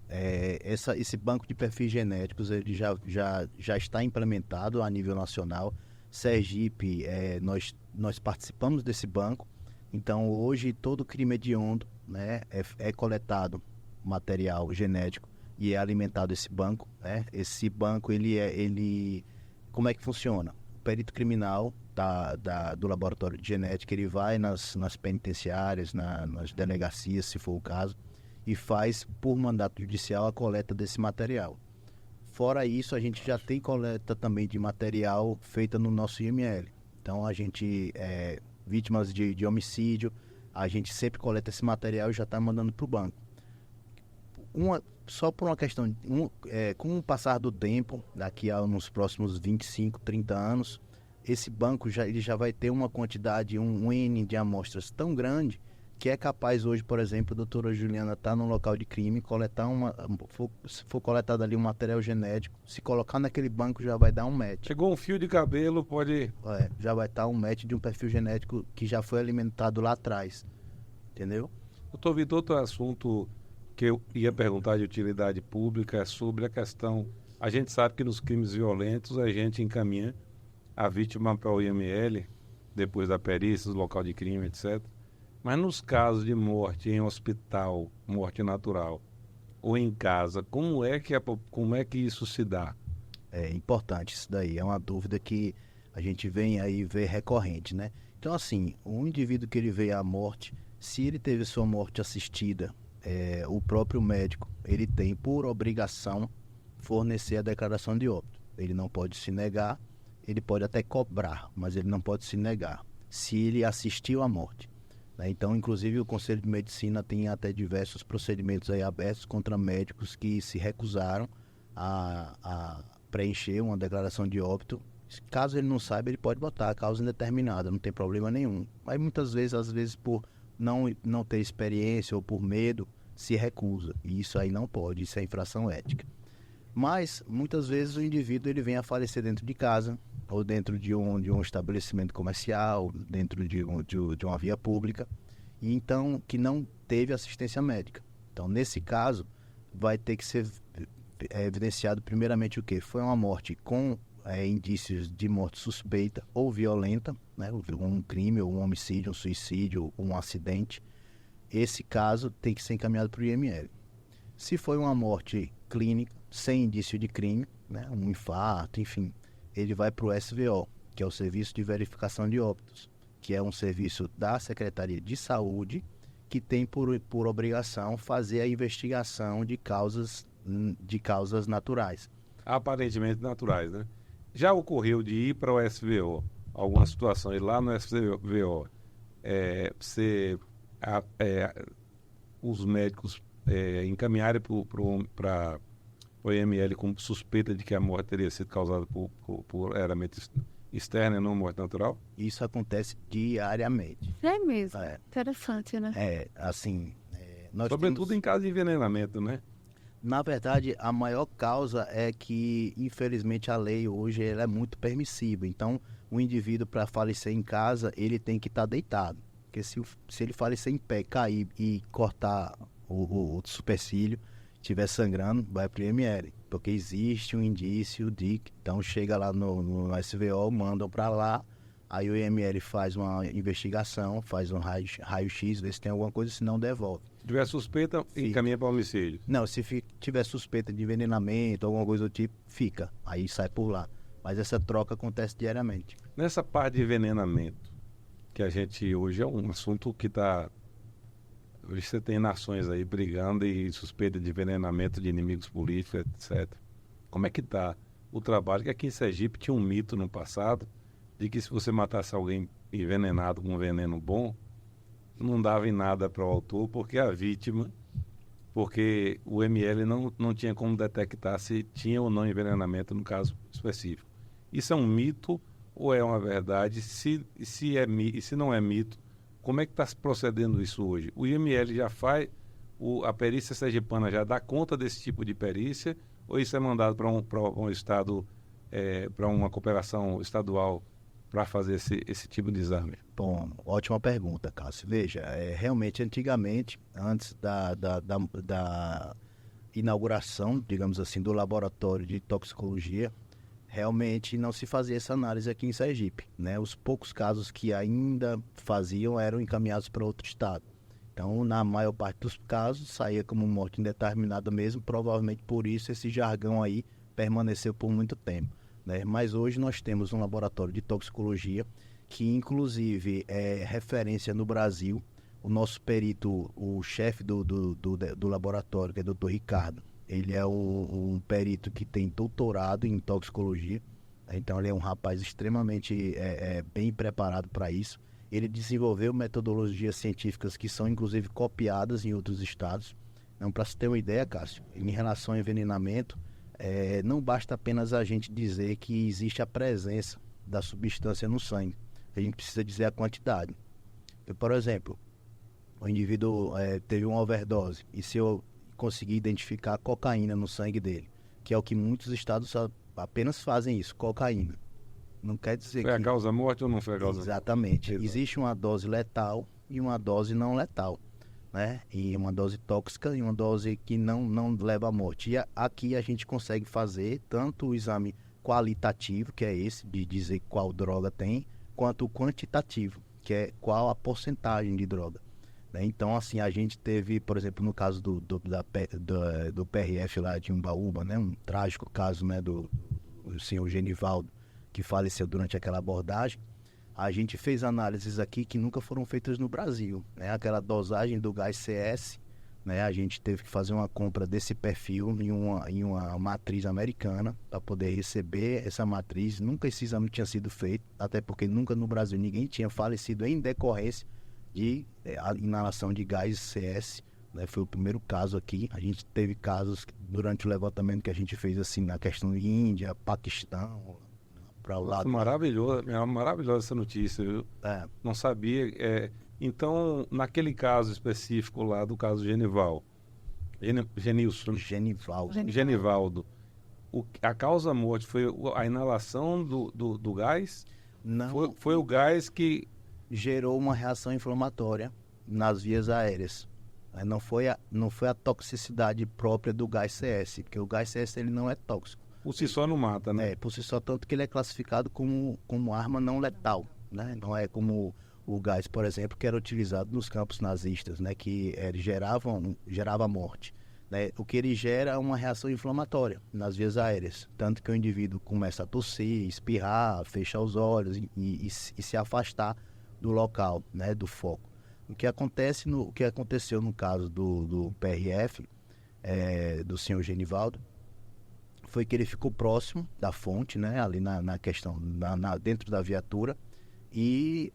Esse banco de perfis genéticos ele já está implementado a nível nacional. Sergipe, nós participamos desse banco. Então, hoje, todo crime hediondo, né, é coletado material genético e é alimentado esse banco, né? Esse banco, como é que funciona? O perito criminal do laboratório de genética, ele vai nas penitenciárias, nas delegacias, se for o caso, e faz, por mandato judicial, a coleta desse material. Fora isso, a gente já tem coleta também de material feita no nosso IML. Então, a gente, vítimas de homicídio, a gente sempre coleta esse material e já está mandando para o banco. Só por uma questão, com o passar do tempo, daqui a uns próximos 25, 30 anos, esse banco ele já vai ter uma quantidade, um N de amostras tão grande, que é capaz hoje, por exemplo, a doutora Juliana estar no local de crime, se for coletado ali um material genético, se colocar naquele banco já vai dar um match. Chegou um fio de cabelo, pode... já vai estar um match de um perfil genético que já foi alimentado lá atrás, entendeu? Doutor Vitor, outro assunto que eu ia perguntar de utilidade pública é sobre a questão... A gente sabe que nos crimes violentos a gente encaminha a vítima para o IML, depois da perícia, do local de crime, etc. Mas nos casos de morte em hospital, morte natural, ou em casa, como é que isso se dá? É importante isso daí, é uma dúvida que a gente vem aí ver recorrente, né? Então, assim, um indivíduo que ele veio à morte, se ele teve sua morte assistida, o próprio médico, ele tem por obrigação fornecer a declaração de óbito. Ele não pode se negar, ele pode até cobrar, mas ele não pode se negar, se ele assistiu à morte. Então, inclusive, o Conselho de Medicina tem até diversos procedimentos aí abertos contra médicos que se recusaram a preencher uma declaração de óbito. Caso ele não saiba, ele pode botar a causa indeterminada, não tem problema nenhum. Mas muitas vezes, às vezes, por não ter experiência ou por medo, se recusa. E isso aí não pode, isso é infração ética. Mas, muitas vezes, o indivíduo ele vem a falecer dentro de casa, ou dentro de um estabelecimento comercial, dentro de uma via pública, e então que não teve assistência médica. Então, nesse caso, vai ter que ser evidenciado primeiramente o quê? Foi uma morte com indícios de morte suspeita ou violenta, né? Um crime, ou um homicídio, um suicídio, um acidente. esse caso tem que ser encaminhado para o IML. Se foi uma morte clínica, sem indício de crime, né, um infarto, enfim, ele vai para o SVO, que é o Serviço de Verificação de Óbitos, que é um serviço da Secretaria de Saúde, que tem por obrigação fazer a investigação de causas naturais. Aparentemente naturais, né? Já ocorreu de ir para o SVO, algumas situações lá no SVO, os médicos encaminharem para o IML com suspeita de que a morte teria sido causada por elemento externo e não morte natural? Isso acontece diariamente. É mesmo. Interessante, né? Sobretudo em caso de envenenamento, né? Na verdade, a maior causa é que, infelizmente, a lei hoje ela é muito permissiva. Então, o indivíduo, para falecer em casa, ele tem que estar deitado. Porque se ele falecer em pé, cair e cortar o supercílio, estiver sangrando, vai para o IML. Porque existe um indício de... Então, chega lá no SVO, mandam para lá, aí o IML faz uma investigação, faz um raio-x, vê se tem alguma coisa, se não devolve. Se tiver suspeita, encaminha para homicídio. Não, se tiver suspeita de envenenamento, alguma coisa do tipo, fica. Aí sai por lá. Mas essa troca acontece diariamente. Nessa parte de envenenamento, que a gente hoje é um assunto que está... Hoje você tem nações aí brigando e suspeita de envenenamento de inimigos políticos, etc. Como é que está o trabalho? Que aqui em Sergipe tinha um mito no passado de que se você matasse alguém envenenado com um veneno bom, não dava em nada para o autor, porque a vítima, porque o ML não tinha como detectar se tinha ou não envenenamento no caso específico. Isso é um mito ou é uma verdade? Se não é mito, como é que está se procedendo isso hoje? O IML já faz, a perícia sergipana já dá conta desse tipo de perícia, ou isso é mandado para um estado, para uma cooperação estadual para fazer esse tipo de exame? Bom, ótima pergunta, Cássio. Veja, realmente, antigamente, antes da inauguração, digamos assim, do laboratório de toxicologia, realmente não se fazia essa análise aqui em Sergipe, né? Os poucos casos que ainda faziam eram encaminhados para outro estado. Então, na maior parte dos casos, saía como morte indeterminada mesmo, provavelmente por isso esse jargão aí permaneceu por muito tempo, né? Mas hoje nós temos um laboratório de toxicologia que inclusive é referência no Brasil. O nosso perito, o chefe do laboratório, que é o Dr. Ricardo, ele é um perito que tem doutorado em toxicologia, então ele é um rapaz extremamente bem preparado para isso. Ele desenvolveu metodologias científicas que são inclusive copiadas em outros estados. Então, para se ter uma ideia, Cássio, em relação ao envenenamento, não basta apenas a gente dizer que existe a presença da substância no sangue. A gente precisa dizer a quantidade. Por exemplo, o indivíduo teve uma overdose, e se eu conseguir identificar a cocaína no sangue dele, que é o que muitos estados apenas fazem isso, cocaína. Não quer dizer foi a causa morte ou não foi a causa morte? Exatamente. Existe uma dose letal e uma dose não letal, né? E uma dose tóxica e uma dose que não leva à morte. E aqui a gente consegue fazer tanto o exame qualitativo, que é esse, de dizer qual droga tem, quanto o quantitativo, que é qual a porcentagem de droga. Então, assim, a gente teve, por exemplo, no caso do PRF lá de Umbaúba, né, um trágico caso, né, do senhor Genivaldo, que faleceu durante aquela abordagem. A gente fez análises aqui que nunca foram feitas no Brasil, né, aquela dosagem do gás CS, né, a gente teve que fazer uma compra desse perfil em uma matriz americana para poder receber essa matriz. Nunca esse exame tinha sido feito, até porque nunca no Brasil ninguém tinha falecido em decorrência de inalação de gás CS, né? Foi o primeiro caso aqui. A gente teve casos durante o levantamento que a gente fez assim na questão de Índia, Paquistão, para o lado. Maravilhosa essa notícia, viu? Não sabia. Então, naquele caso específico lá do caso Genivaldo, a causa morte foi a inalação do gás? Não. Foi o gás que gerou uma reação inflamatória nas vias aéreas. Não foi a toxicidade própria do gás CS, porque o gás CS ele não é tóxico. Por si só não mata, né? Por si só, tanto que ele é classificado como arma não letal, né? Não é como o gás, por exemplo, que era utilizado nos campos nazistas, né, que gerava morte. Né? O que ele gera é uma reação inflamatória nas vias aéreas, tanto que o indivíduo começa a tossir, espirrar, fechar os olhos e se afastar do local, né, do foco. O que aconteceu no caso do PRF, do senhor Genivaldo, foi que ele ficou próximo da fonte, né, ali na questão, dentro da viatura, e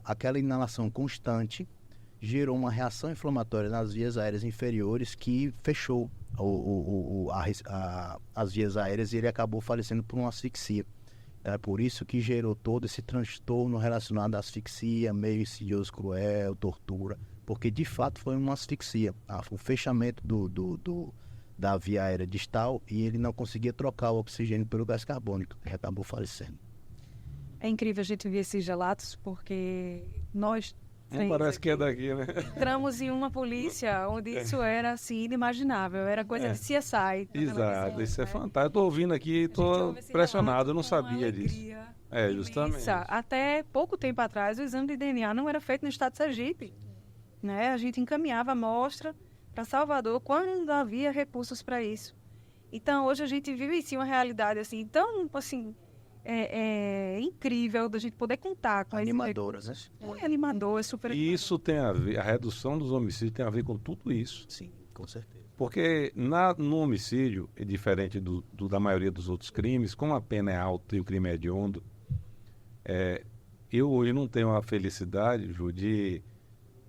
aquela inalação constante gerou uma reação inflamatória nas vias aéreas inferiores que fechou as vias aéreas e ele acabou falecendo por uma asfixia. É por isso que gerou todo esse transtorno relacionado à asfixia, meio insidioso, cruel, tortura, porque de fato foi uma asfixia. O fechamento da via aérea distal e ele não conseguia trocar o oxigênio pelo gás carbônico e acabou falecendo. É incrível a gente ver esses relatos, porque nós parece que é daqui, né? entramos em uma polícia onde isso era assim inimaginável, era coisa de CSI. Exato, isso é fantástico. Eu estou ouvindo aqui, estou impressionado, eu não sabia disso. Justamente. Até pouco tempo atrás, o exame de DNA não era feito no estado de Sergipe. Né? A gente encaminhava a amostra para Salvador quando havia recursos para isso. Então, hoje a gente vive sim uma realidade assim, tão assim, incrível da gente poder contar com animadoras, né? É animador, é super. E isso tem a ver, a redução dos homicídios tem a ver com tudo isso. Sim, com certeza. Porque no homicídio, é diferente da maioria dos outros crimes, como a pena é alta e o crime é hediondo, eu hoje não tenho a felicidade, Ju, de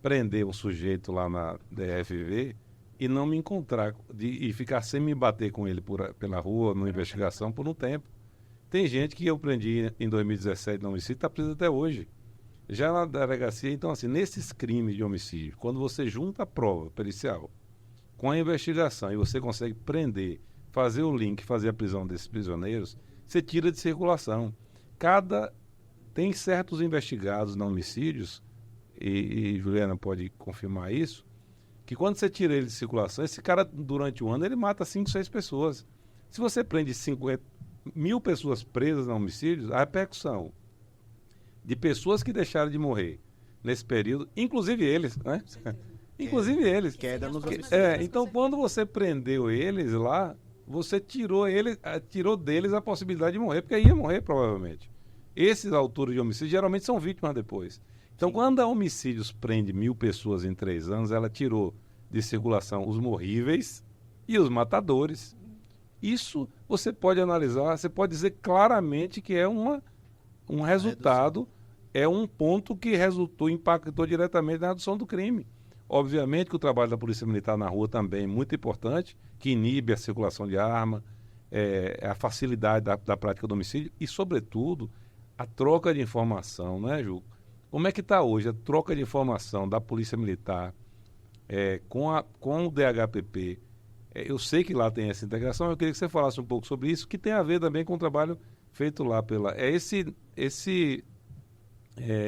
prender um sujeito lá na DFV e não me encontrar, e ficar sem me bater com ele pela rua, numa investigação, por um tempo. Tem gente que eu prendi em 2017 no homicídio, está preso até hoje. Já na delegacia, então assim, nesses crimes de homicídio, quando você junta a prova pericial com a investigação e você consegue prender, fazer o link, fazer a prisão desses prisioneiros, você tira de circulação. Tem certos investigados na homicídios, e Juliana pode confirmar isso, que quando você tira ele de circulação, esse cara, durante o ano, ele mata 5, 6 pessoas. Se você prende 1.000 pessoas presas na homicídios, a repercussão de pessoas que deixaram de morrer nesse período, inclusive eles, né? Inclusive eles. Queda nos homicídios. Então, quando você prendeu eles lá, você tirou deles a possibilidade de morrer, porque ia morrer provavelmente. Esses autores de homicídio geralmente são vítimas depois. Então, quando a homicídios prende 1.000 pessoas em 3 anos, ela tirou de circulação os morríveis e os matadores. Isso você pode analisar, você pode dizer claramente que é um resultado, é um ponto que impactou diretamente na redução do crime. Obviamente que o trabalho da Polícia Militar na rua também é muito importante, que inibe a circulação de arma, a facilidade da prática do homicídio e, sobretudo, a troca de informação, né, Ju? Como é que está hoje a troca de informação da Polícia Militar com o DHPP? Eu sei que lá tem essa integração, eu queria que você falasse um pouco sobre isso, que tem a ver também com o trabalho feito lá esse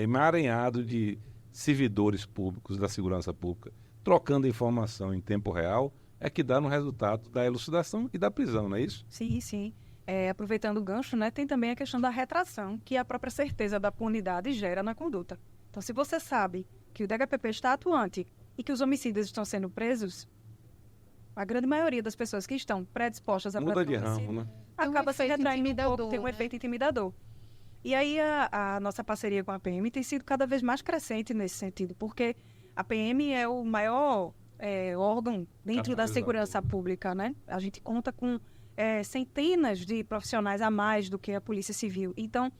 emaranhado de servidores públicos da segurança pública, trocando informação em tempo real, que dá no resultado da elucidação e da prisão, não é isso? Sim, sim. Aproveitando o gancho, né, tem também a questão da retração, que a própria certeza da punidade gera na conduta. Então, se você sabe que o DHPP está atuante e que os homicídios estão sendo presos, a grande maioria das pessoas que estão predispostas a muda de ramo, né? Acaba se retraindo um pouco, tem um efeito intimidador. E aí a nossa parceria com a PM tem sido cada vez mais crescente nesse sentido, porque a PM é o maior órgão dentro da segurança pública, né? A gente conta com centenas de profissionais a mais do que a Polícia Civil. Então,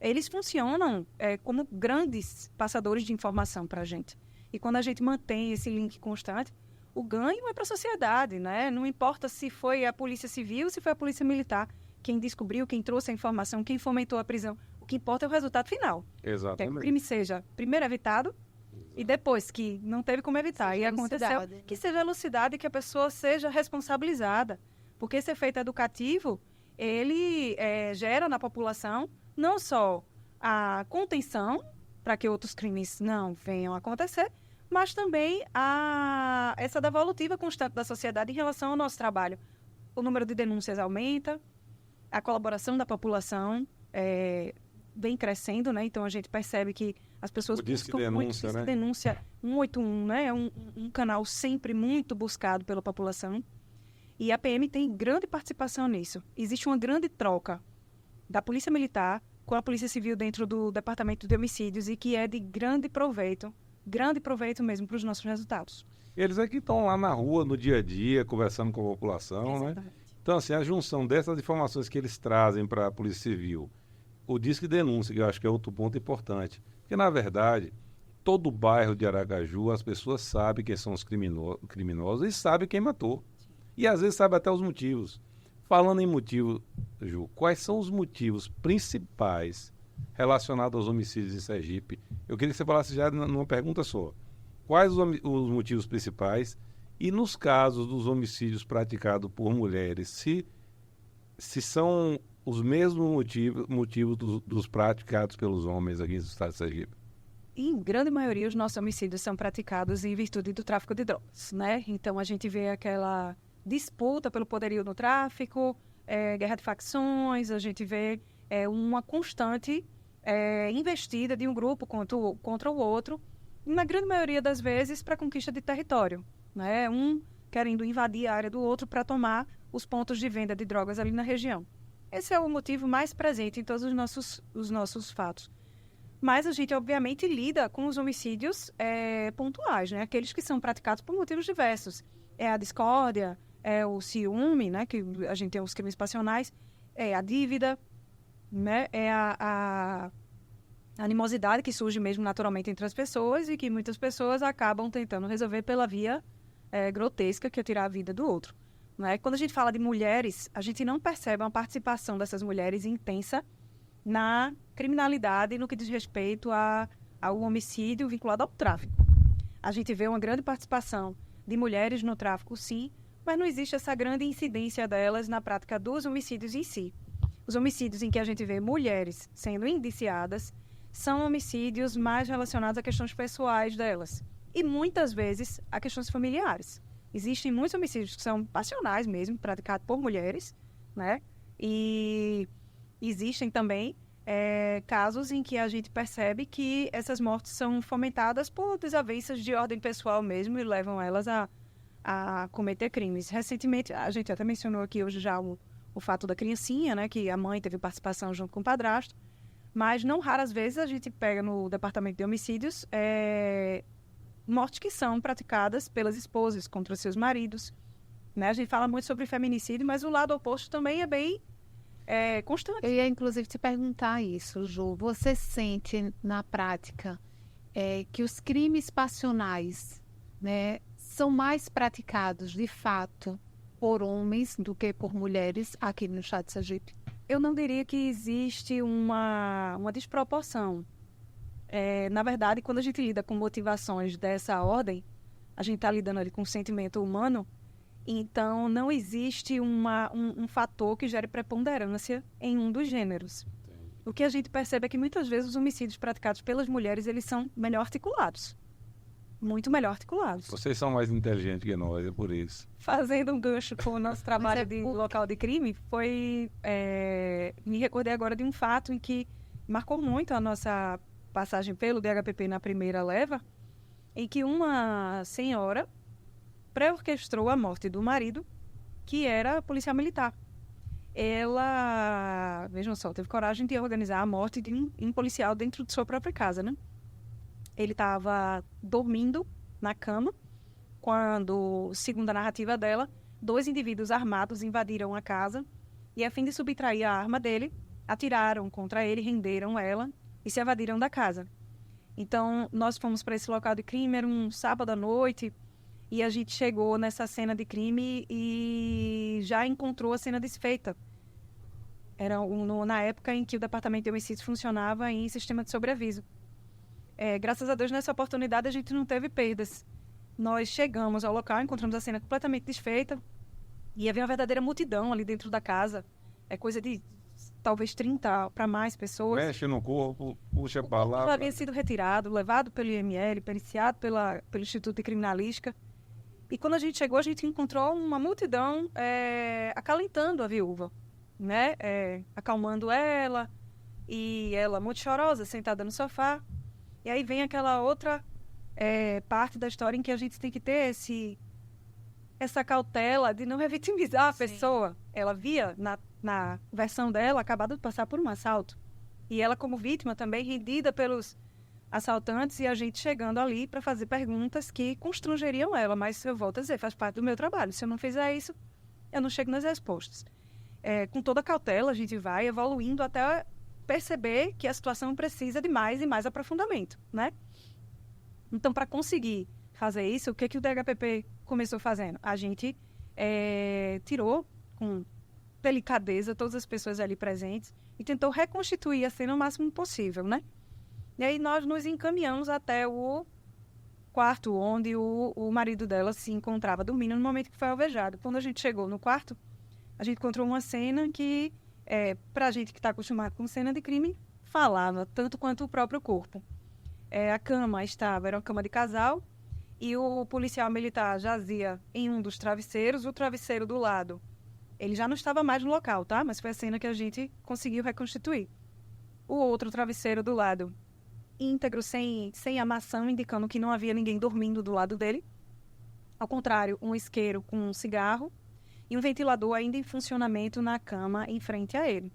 eles funcionam como grandes passadores de informação para a gente. E quando a gente mantém esse link constante, o ganho é para a sociedade, né? Não importa se foi a Polícia Civil, se foi a Polícia Militar, quem descobriu, quem trouxe a informação, quem fomentou a prisão. O que importa é o resultado final. Exatamente. Que o crime seja primeiro evitado e depois que não teve como evitar e aconteceu, que seja elucidado e que a pessoa seja responsabilizada. Porque esse efeito educativo, ele gera na população não só a contenção para que outros crimes não venham a acontecer, mas também essa devolutiva constante da sociedade em relação ao nosso trabalho. O número de denúncias aumenta, a colaboração da população vem crescendo, né? Então a gente percebe que as pessoas buscam muito denúncia, né? denúncia 181, né? É um canal sempre muito buscado pela população. E a PM tem grande participação nisso. Existe uma grande troca da Polícia Militar com a Polícia Civil dentro do Departamento de Homicídios e que é de grande proveito mesmo para os nossos resultados. Eles é que estão lá na rua, no dia a dia, conversando com a população, né? Então, assim, a junção dessas informações que eles trazem para a Polícia Civil, o Disque Denúncia, que eu acho que é outro ponto importante, porque, na verdade, todo o bairro de Aracaju, as pessoas sabem quem são os criminosos e sabem quem matou. E, às vezes, sabem até os motivos. Falando em motivo, Ju, quais são os motivos principais relacionados aos homicídios em Sergipe? Eu queria que você falasse já numa pergunta só. Quais os motivos principais? E nos casos dos homicídios praticados por mulheres, se são os mesmos motivos dos praticados pelos homens aqui no estado de Sergipe? Em grande maioria, os nossos homicídios são praticados em virtude do tráfico de drogas, né? Então, a gente vê aquela disputa pelo poderio no tráfico, guerra de facções, a gente vê uma constante investida de um grupo contra o outro, na grande maioria das vezes para conquista de território, né? Um querendo invadir a área do outro para tomar os pontos de venda de drogas ali na região. Esse é o motivo mais presente em todos os nossos fatos. Mas a gente, obviamente, lida com os homicídios pontuais, né? Aqueles que são praticados por motivos diversos. É a discórdia, é o ciúme, né? Que a gente tem os crimes passionais, é a dívida, né? É a animosidade que surge mesmo naturalmente entre as pessoas e que muitas pessoas acabam tentando resolver pela via grotesca, que é tirar a vida do outro. Né? Quando a gente fala de mulheres, a gente não percebe uma participação dessas mulheres intensa na criminalidade no que diz respeito ao homicídio vinculado ao tráfico. A gente vê uma grande participação de mulheres no tráfico, sim, mas não existe essa grande incidência delas na prática dos homicídios em si. Os homicídios em que a gente vê mulheres sendo indiciadas são homicídios mais relacionados a questões pessoais delas e muitas vezes a questões familiares. Existem muitos homicídios que são passionais mesmo, praticados por mulheres, né? E existem também casos em que a gente percebe que essas mortes são fomentadas por desavenças de ordem pessoal mesmo e levam elas a cometer crimes. Recentemente, a gente até mencionou aqui hoje já o fato da criancinha, né? Que a mãe teve participação junto com o padrasto, mas não raras vezes a gente pega no departamento de homicídios mortes que são praticadas pelas esposas contra os seus maridos. Né? A gente fala muito sobre feminicídio, mas o lado oposto também é bem constante. Eu ia, inclusive, te perguntar isso, Ju. Você sente, na prática, que os crimes passionais, né, são mais praticados, de fato, por homens do que por mulheres aqui no estado de Sergipe? Eu não diria que existe uma desproporção. Na verdade, quando a gente lida com motivações dessa ordem, a gente está lidando ali com o sentimento humano, então não existe um fator que gere preponderância em um dos gêneros. O que a gente percebe é que muitas vezes os homicídios praticados pelas mulheres, eles são melhor articulados. Muito melhor articulados. Vocês são mais inteligentes que nós, é por isso. Fazendo um gancho com o nosso trabalho de local de crime, me recordei agora de um fato em que marcou muito a nossa passagem pelo DHPP na primeira leva, em que uma senhora pré-orquestrou a morte do marido, que era policial militar. Ela, vejam só, teve coragem de organizar a morte de um policial dentro de sua própria casa, né? Ele estava dormindo na cama quando, segundo a narrativa dela, 2 indivíduos armados invadiram a casa e, a fim de subtrair a arma dele, atiraram contra ele, renderam ela e se evadiram da casa. Então, nós fomos para esse local de crime, era um sábado à noite, e a gente chegou nessa cena de crime e já encontrou a cena desfeita. Era na época em que o Departamento de Homicídios funcionava em sistema de sobreaviso. Graças a Deus, nessa oportunidade, a gente não teve perdas. Nós chegamos ao local, encontramos a cena completamente desfeita, e havia uma verdadeira multidão ali dentro da casa. É coisa de talvez 30 para mais pessoas. Mexe no corpo, puxa para lá. Ele havia sido retirado, levado pelo IML, periciado pelo Instituto de Criminalística. E quando a gente chegou, a gente encontrou uma multidão acalentando a viúva, né? Acalmando ela, e ela muito chorosa, sentada no sofá. E aí vem aquela outra parte da história em que a gente tem que ter essa cautela de não revitimizar a pessoa. Ela via, na versão dela, acabado de passar por um assalto. E ela, como vítima, também rendida pelos assaltantes, e a gente chegando ali para fazer perguntas que constrangeriam ela. Mas, eu volto a dizer, faz parte do meu trabalho. Se eu não fizer isso, eu não chego nas respostas. Com toda cautela, a gente vai evoluindo até perceber que a situação precisa de mais e mais aprofundamento, né? Então, para conseguir fazer isso, o que o DHPP começou fazendo? A gente tirou com delicadeza todas as pessoas ali presentes e tentou reconstituir a cena o máximo possível, né? E aí nós nos encaminhamos até o quarto onde o marido dela se encontrava dormindo no momento que foi alvejado. Quando a gente chegou no quarto, a gente encontrou uma cena que, para a gente que está acostumado com cena de crime, falava tanto quanto o próprio corpo. A cama era uma cama de casal, e o policial militar jazia em um dos travesseiros. O travesseiro do lado, ele já não estava mais no local, tá? Mas foi a cena que a gente conseguiu reconstituir. O outro travesseiro do lado, íntegro, sem amação, indicando que não havia ninguém dormindo do lado dele. Ao contrário, um isqueiro com um cigarro e um ventilador ainda em funcionamento na cama em frente a ele.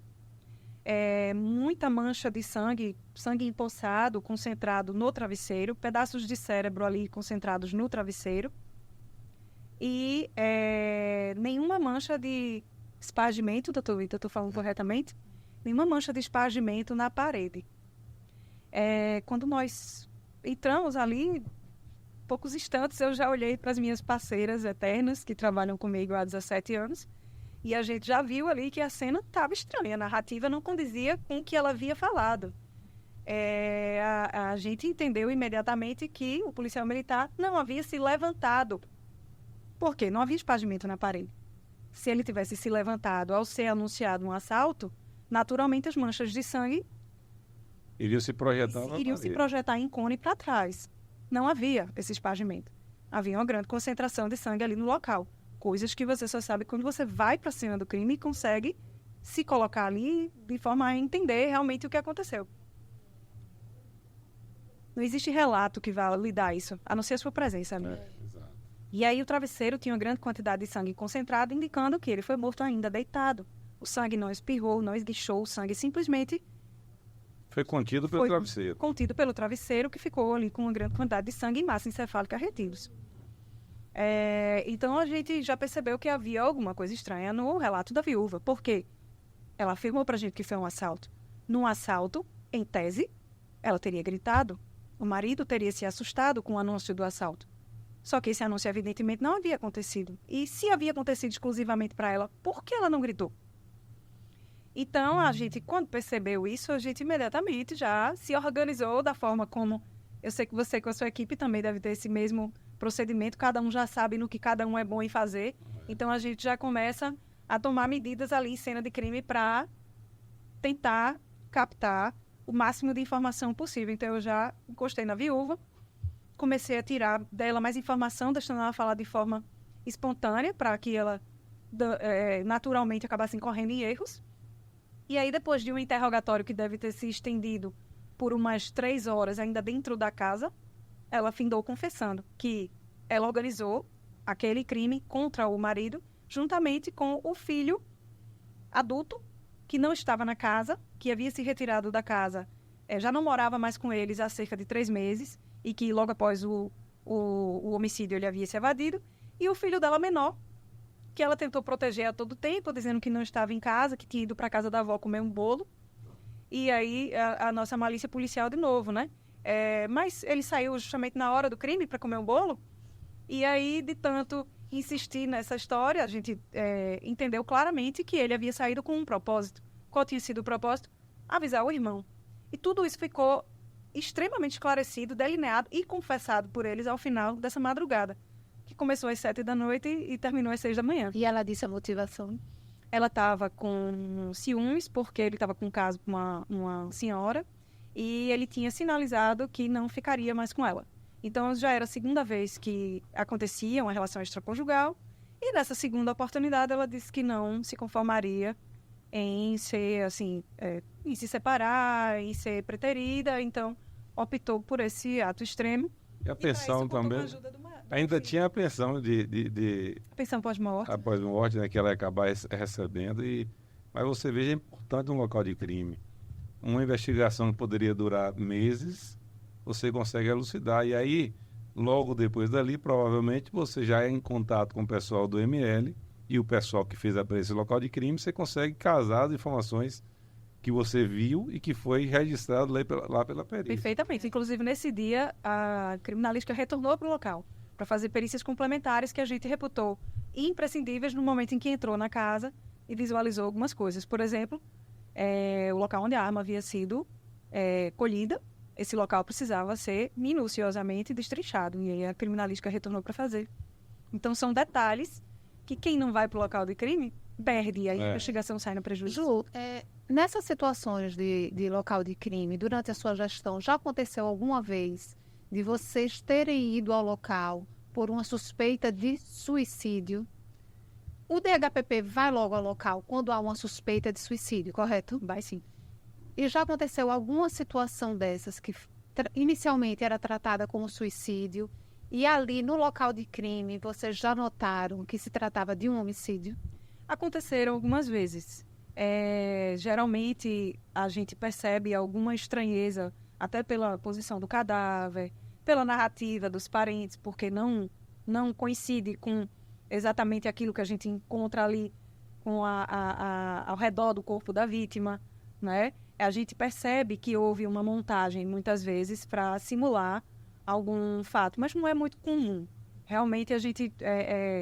Muita mancha de sangue empoçado, concentrado no travesseiro, pedaços de cérebro ali concentrados no travesseiro e nenhuma mancha de espargimento, doutor Vitor, estou falando corretamente? Nenhuma mancha de espargimento na parede. Quando nós entramos ali, poucos instantes, eu já olhei para as minhas parceiras eternas, que trabalham comigo há 17 anos, e a gente já viu ali que a cena estava estranha, a narrativa não condizia com o que ela havia falado. A gente entendeu imediatamente que o policial militar não havia se levantado. Por quê? Não havia espargimento na parede. Se ele tivesse se levantado ao ser anunciado um assalto, naturalmente as manchas de sangue iriam se projetar em cone para trás. Não havia esse espargimento. Havia uma grande concentração de sangue ali no local. Coisas que você só sabe quando você vai para cima do crime e consegue se colocar ali de forma a entender realmente o que aconteceu. Não existe relato que vá lhe dar isso, a não ser a sua presença. Exato. E aí o travesseiro tinha uma grande quantidade de sangue concentrado, indicando que ele foi morto ainda deitado. O sangue não espirrou, não esguichou, o sangue simplesmente foi contido pelo travesseiro. Contido pelo travesseiro, que ficou ali com uma grande quantidade de sangue e massa encefálica retidos. Então a gente já percebeu que havia alguma coisa estranha no relato da viúva. Por quê? Ela afirmou pra gente que foi um assalto. Num assalto, em tese, ela teria gritado. O marido teria se assustado com o anúncio do assalto. Só que esse anúncio, evidentemente, não havia acontecido. E se havia acontecido exclusivamente para ela, por que ela não gritou? Então, a gente, quando percebeu isso, a gente imediatamente já se organizou da forma como... Eu sei que você, com a sua equipe, também deve ter esse mesmo procedimento. Cada um já sabe no que cada um é bom em fazer. Então, a gente já começa a tomar medidas ali em cena de crime para tentar captar o máximo de informação possível. Então, eu já encostei na viúva, comecei a tirar dela mais informação, deixando ela falar de forma espontânea, para que ela naturalmente acabasse incorrendo em erros. E aí, depois de um interrogatório que deve ter se estendido por umas 3 horas, ainda dentro da casa, ela findou confessando que ela organizou aquele crime contra o marido, juntamente com o filho adulto, que não estava na casa, que havia se retirado da casa, já não morava mais com eles há cerca de 3 meses, e que logo após o homicídio ele havia se evadido, e o filho dela menor, que ela tentou proteger a todo tempo, dizendo que não estava em casa, que tinha ido para a casa da avó comer um bolo. E aí a nossa malícia policial de novo, né? Mas ele saiu justamente na hora do crime para comer um bolo. E aí, de tanto insistir nessa história, a gente entendeu claramente que ele havia saído com um propósito. Qual tinha sido o propósito? Avisar o irmão. E tudo isso ficou extremamente esclarecido, delineado e confessado por eles ao final dessa madrugada, que começou às 7 da noite e terminou às 6 da manhã. E ela disse a motivação? Ela estava com ciúmes, porque ele estava com um caso com uma senhora, e ele tinha sinalizado que não ficaria mais com ela. Então, já era a segunda vez que acontecia uma relação extraconjugal, e nessa segunda oportunidade ela disse que não se conformaria em ser, assim, em se separar, em ser preterida, então optou por esse ato extremo. E a pensão também. Ainda tinha a pensão de Pensão pós-morte. após morte, né, que ela ia acabar recebendo. Mas você veja, é importante um local de crime. Uma investigação que poderia durar meses, você consegue elucidar. E aí, logo depois dali, provavelmente você já é em contato com o pessoal do ML e o pessoal que fez esse local de crime, você consegue casar as informações que você viu e que foi registrado lá pela perícia. Perfeitamente. Inclusive, nesse dia, a criminalística retornou para o local para fazer perícias complementares que a gente reputou imprescindíveis no momento em que entrou na casa e visualizou algumas coisas. Por exemplo, o local onde a arma havia sido colhida, esse local precisava ser minuciosamente destrinchado. E aí a criminalística retornou para fazer. Então, são detalhes que quem não vai para o local de crime perde. E a investigação sai no prejuízo. Ju, nessas situações de local de crime, durante a sua gestão, já aconteceu alguma vez de vocês terem ido ao local por uma suspeita de suicídio? O DHPP vai logo ao local quando há uma suspeita de suicídio, correto? Vai sim. E já aconteceu alguma situação dessas que inicialmente era tratada como suicídio e ali no local de crime vocês já notaram que se tratava de um homicídio? Aconteceram algumas vezes. Geralmente a gente percebe alguma estranheza, até pela posição do cadáver, pela narrativa dos parentes, porque não coincide com exatamente aquilo que a gente encontra ali ao redor do corpo da vítima, né? A gente percebe que houve uma montagem, muitas vezes, para simular algum fato, mas não é muito comum. Realmente, a gente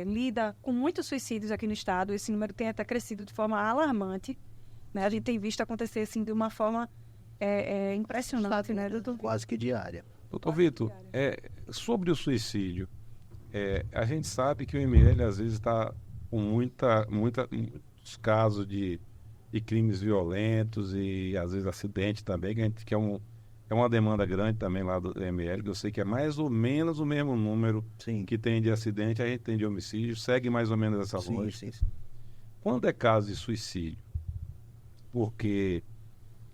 lida com muitos suicídios aqui no estado. Esse número tem até crescido de forma alarmante, né? A gente tem visto acontecer assim, de uma forma impressionante, né, doutor? Quase que diária. Doutor Vitor, sobre o suicídio, a gente sabe que o ML às vezes está com muitos casos de crimes violentos e às vezes acidente também, que é uma demanda grande também lá do ML, que eu sei que é mais ou menos o mesmo número Sim. que tem de acidente, a gente tem de homicídio, segue mais ou menos essa lógica. Sim. Quando é caso de suicídio, porque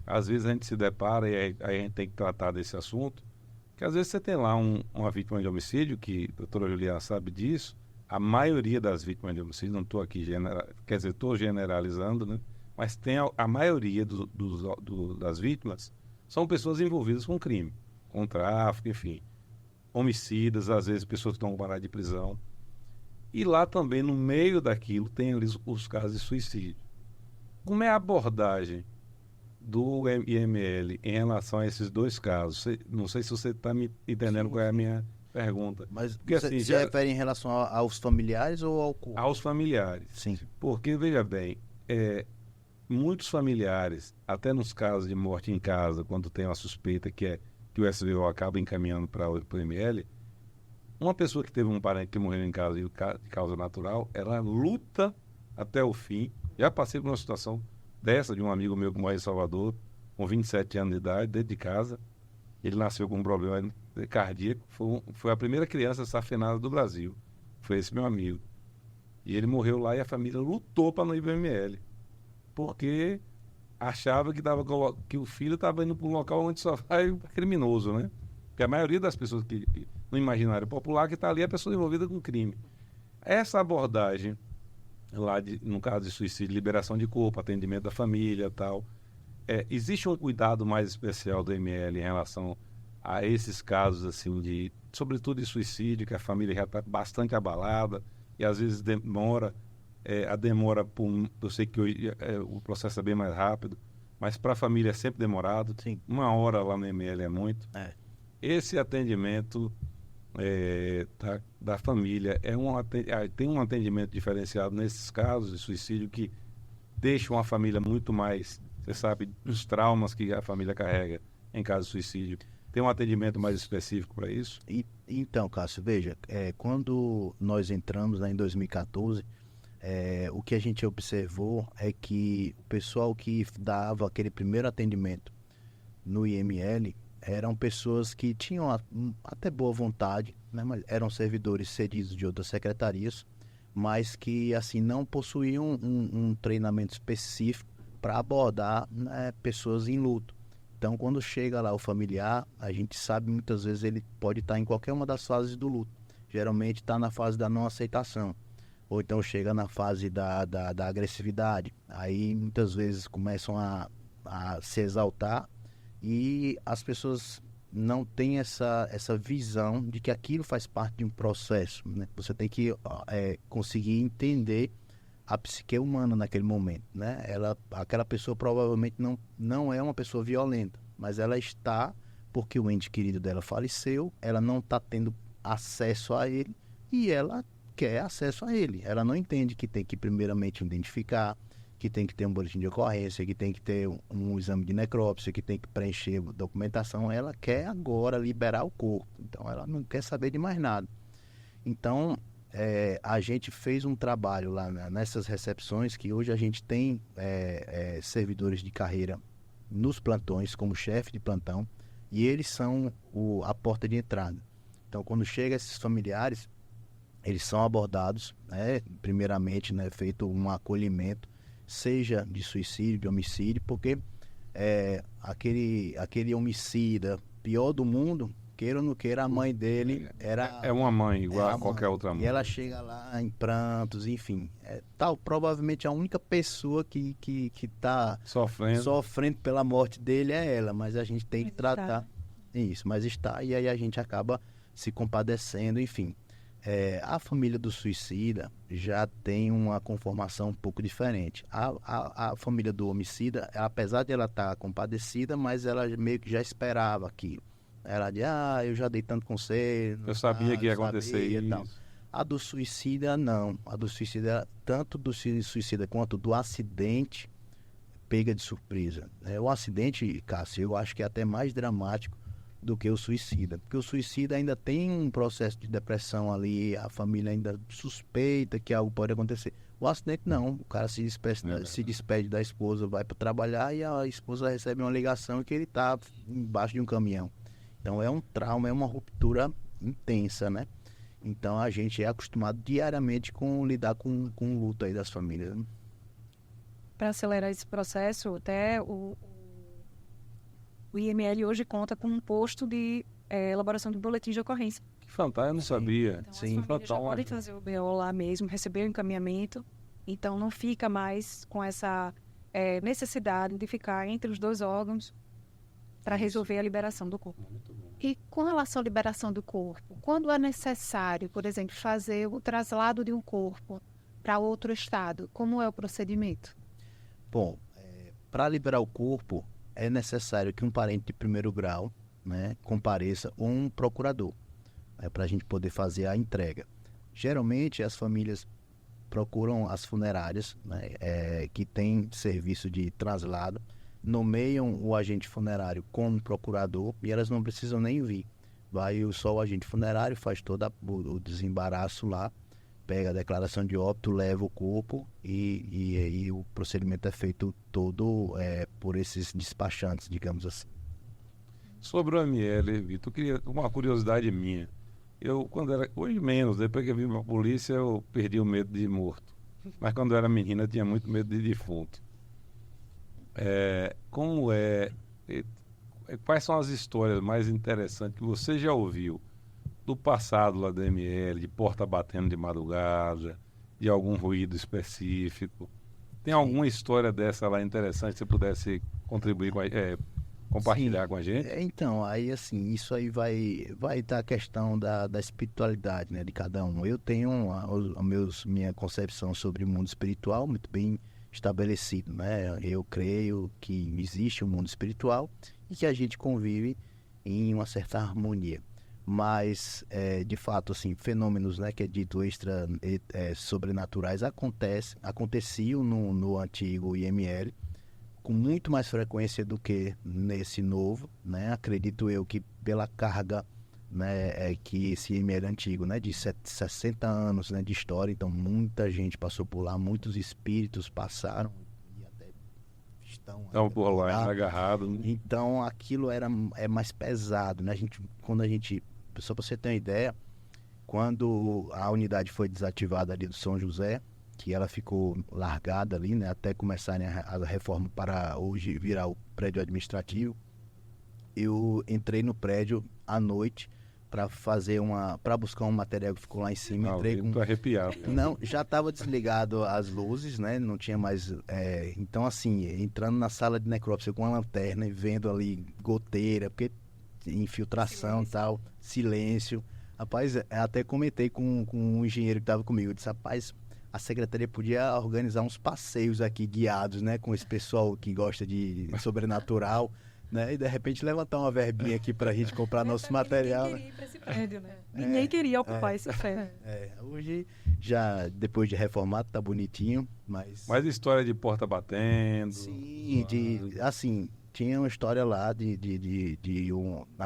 às vezes a gente se depara e aí a gente tem que tratar desse assunto, que às vezes você tem lá uma vítima de homicídio, que a doutora Juliana sabe disso, a maioria das vítimas de homicídio, não estou aqui estou generalizando, né? Mas tem a maioria das vítimas são pessoas envolvidas com crime, com tráfico, enfim, homicidas, às vezes pessoas que estão com mandado de prisão. E lá também, no meio daquilo, tem ali os casos de suicídio. Como é a abordagem do IML em relação a esses dois casos? Não sei se você está me entendendo qual é a minha pergunta. Mas porque, você assim, se refere em relação aos familiares ou ao corpo? Aos familiares. Sim. Porque, veja bem, muitos familiares, até nos casos de morte em casa, quando tem uma suspeita que o SVO acaba encaminhando para o ML, uma pessoa que teve um parente que morreu em casa de causa natural, ela luta até o fim. Já passei por uma situação dessa, de um amigo meu que morreu em Salvador, com 27 anos de idade, dentro de casa. Ele nasceu com um problema cardíaco. Foi a primeira criança safenada do Brasil. Foi esse meu amigo. E ele morreu lá e a família lutou para não ir para o ML. Porque achava que o filho estava indo para um local onde só vai criminoso, né? Porque a maioria das pessoas que no imaginário popular que está ali é a pessoa envolvida com crime. Essa abordagem lá, no caso de suicídio, liberação de corpo, atendimento da família e tal, existe um cuidado mais especial do ML em relação a esses casos, assim, sobretudo de suicídio, que a família já está bastante abalada e às vezes demora. A demora, eu sei que o processo é bem mais rápido, mas para a família é sempre demorado. Sim. 1 hora lá no ML é muito. Esse atendimento da família tem um atendimento diferenciado nesses casos de suicídio que deixa uma família muito mais, você sabe, dos traumas que a família carrega em caso de suicídio. Tem um atendimento mais específico para isso? Então, Cássio, veja, quando nós entramos em 2014, o que a gente observou é que o pessoal que dava aquele primeiro atendimento no IML eram pessoas que tinham até boa vontade, né? Mas eram servidores cedidos de outras secretarias, mas que assim não possuíam um treinamento específico para abordar, né, pessoas em luto. Então, quando chega lá o familiar, a gente sabe muitas vezes ele pode estar em qualquer uma das fases do luto. Geralmente está na fase da não aceitação, ou então chega na fase da agressividade. Aí muitas vezes começam a se exaltar e as pessoas não têm essa visão de que aquilo faz parte de um processo, né? Você tem que conseguir entender a psique humana naquele momento, né? Aquela pessoa provavelmente não é uma pessoa violenta, mas ela está porque o ente querido dela faleceu, ela não está tendo acesso a ele e ela quer acesso a ele. Ela não entende que tem que primeiramente identificar, que tem que ter um boletim de ocorrência, que tem que ter um exame de necrópsia, que tem que preencher documentação. Ela quer agora liberar o corpo, então ela não quer saber de mais nada. Então, a gente fez um trabalho lá nessas recepções, que hoje a gente tem servidores de carreira nos plantões, como chefe de plantão, e eles são a porta de entrada. Então, quando chegam esses familiares, eles são abordados, primeiramente, né, feito um acolhimento, seja de suicídio, de homicídio, porque aquele homicida pior do mundo, queira ou não queira, a mãe dele era... É uma mãe, igual a qualquer outra mãe. E ela chega lá em prantos, enfim. Provavelmente a única pessoa que está sofrendo pela morte dele é ela, mas a gente tem que tratar isso. Mas está, e aí a gente acaba se compadecendo, enfim. A família do suicida já tem uma conformação um pouco diferente. A família do homicida, apesar de ela estar compadecida, mas ela meio que já esperava aquilo. Ela diz, eu já dei tanto conselho. Eu sabia que ia acontecer isso. Tal. A do suicida, não. A do suicida, tanto do suicida quanto do acidente, pega de surpresa. O acidente, Cássio, eu acho que é até mais dramático do que o suicida. Porque o suicida ainda tem um processo de depressão ali, a família ainda suspeita que algo pode acontecer. O acidente não, o cara se despede da esposa, vai para trabalhar e a esposa recebe uma ligação que ele está embaixo de um caminhão. Então é um trauma, é uma ruptura intensa, né? Então a gente é acostumado diariamente com lidar com o luto aí das famílias. Né? Para acelerar esse processo, até o IML hoje conta com um posto de elaboração de boletim de ocorrência. Que fantástico, eu não sabia. Então, as famílias já podem fazer o BO lá mesmo, receber o encaminhamento. Então, não fica mais com essa necessidade de ficar entre os dois órgãos para resolver a liberação do corpo. E com relação à liberação do corpo, quando é necessário, por exemplo, fazer o traslado de um corpo para outro estado, como é o procedimento? Bom, para liberar o corpo, é necessário que um parente de primeiro grau, né, compareça ou um procurador, para a gente poder fazer a entrega. Geralmente, as famílias procuram as funerárias, né, que tem serviço de traslado, nomeiam o agente funerário como procurador e elas não precisam nem vir. Vai só o agente funerário, faz todo o desembaraço lá, pega a declaração de óbito, leva o corpo e o procedimento é feito todo por esses despachantes, digamos assim. Sobre o ML, Vitor, queria uma curiosidade minha. Eu, hoje menos, depois que eu vim para a polícia, eu perdi o medo de morto. Mas quando eu era menina, eu tinha muito medo de defunto. Quais são as histórias mais interessantes que você já ouviu do passado lá da ML, de porta batendo de madrugada, de algum ruído específico? Tem alguma história dessa lá interessante que você pudesse contribuir compartilhar Sim. com a gente? Então, aí assim, isso aí vai dar a questão da espiritualidade, né, de cada um. Eu tenho minha concepção sobre o mundo espiritual muito bem estabelecido, né? Eu creio que existe um mundo espiritual e que a gente convive em uma certa harmonia. Mas, de fato, assim, fenômenos, né, que é dito sobrenaturais aconteciam no antigo IML com muito mais frequência do que nesse novo, né? Acredito eu que pela carga, né, que esse IML antigo, né, de 60 anos, né, de história, então muita gente passou por lá, muitos espíritos passaram e até estão por lá, agarrados. Né? Então aquilo é mais pesado, né? Só para você ter uma ideia, quando a unidade foi desativada ali do São José, que ela ficou largada ali, né, até começarem a reforma para hoje virar o prédio administrativo. Eu entrei no prédio à noite para buscar um material que ficou lá em cima. Entrei Tô arrepiado. Não, já estava desligado as luzes, né? Não tinha mais. Então, assim, entrando na sala de necrópsia com uma lanterna e vendo ali goteira, porque infiltração e tal, silêncio. Rapaz, até comentei com um engenheiro que estava comigo. Eu disse, rapaz, a secretaria podia organizar uns passeios aqui guiados, né? Com esse pessoal que gosta de sobrenatural. Né? E de repente levantar uma verbinha aqui pra gente comprar nosso material. Ninguém queria ir pra esse prédio, né? Ninguém queria ocupar esse prédio. Hoje, já depois de reformado, tá bonitinho, mas... Mas história de porta batendo. Sim, assim, tinha uma história lá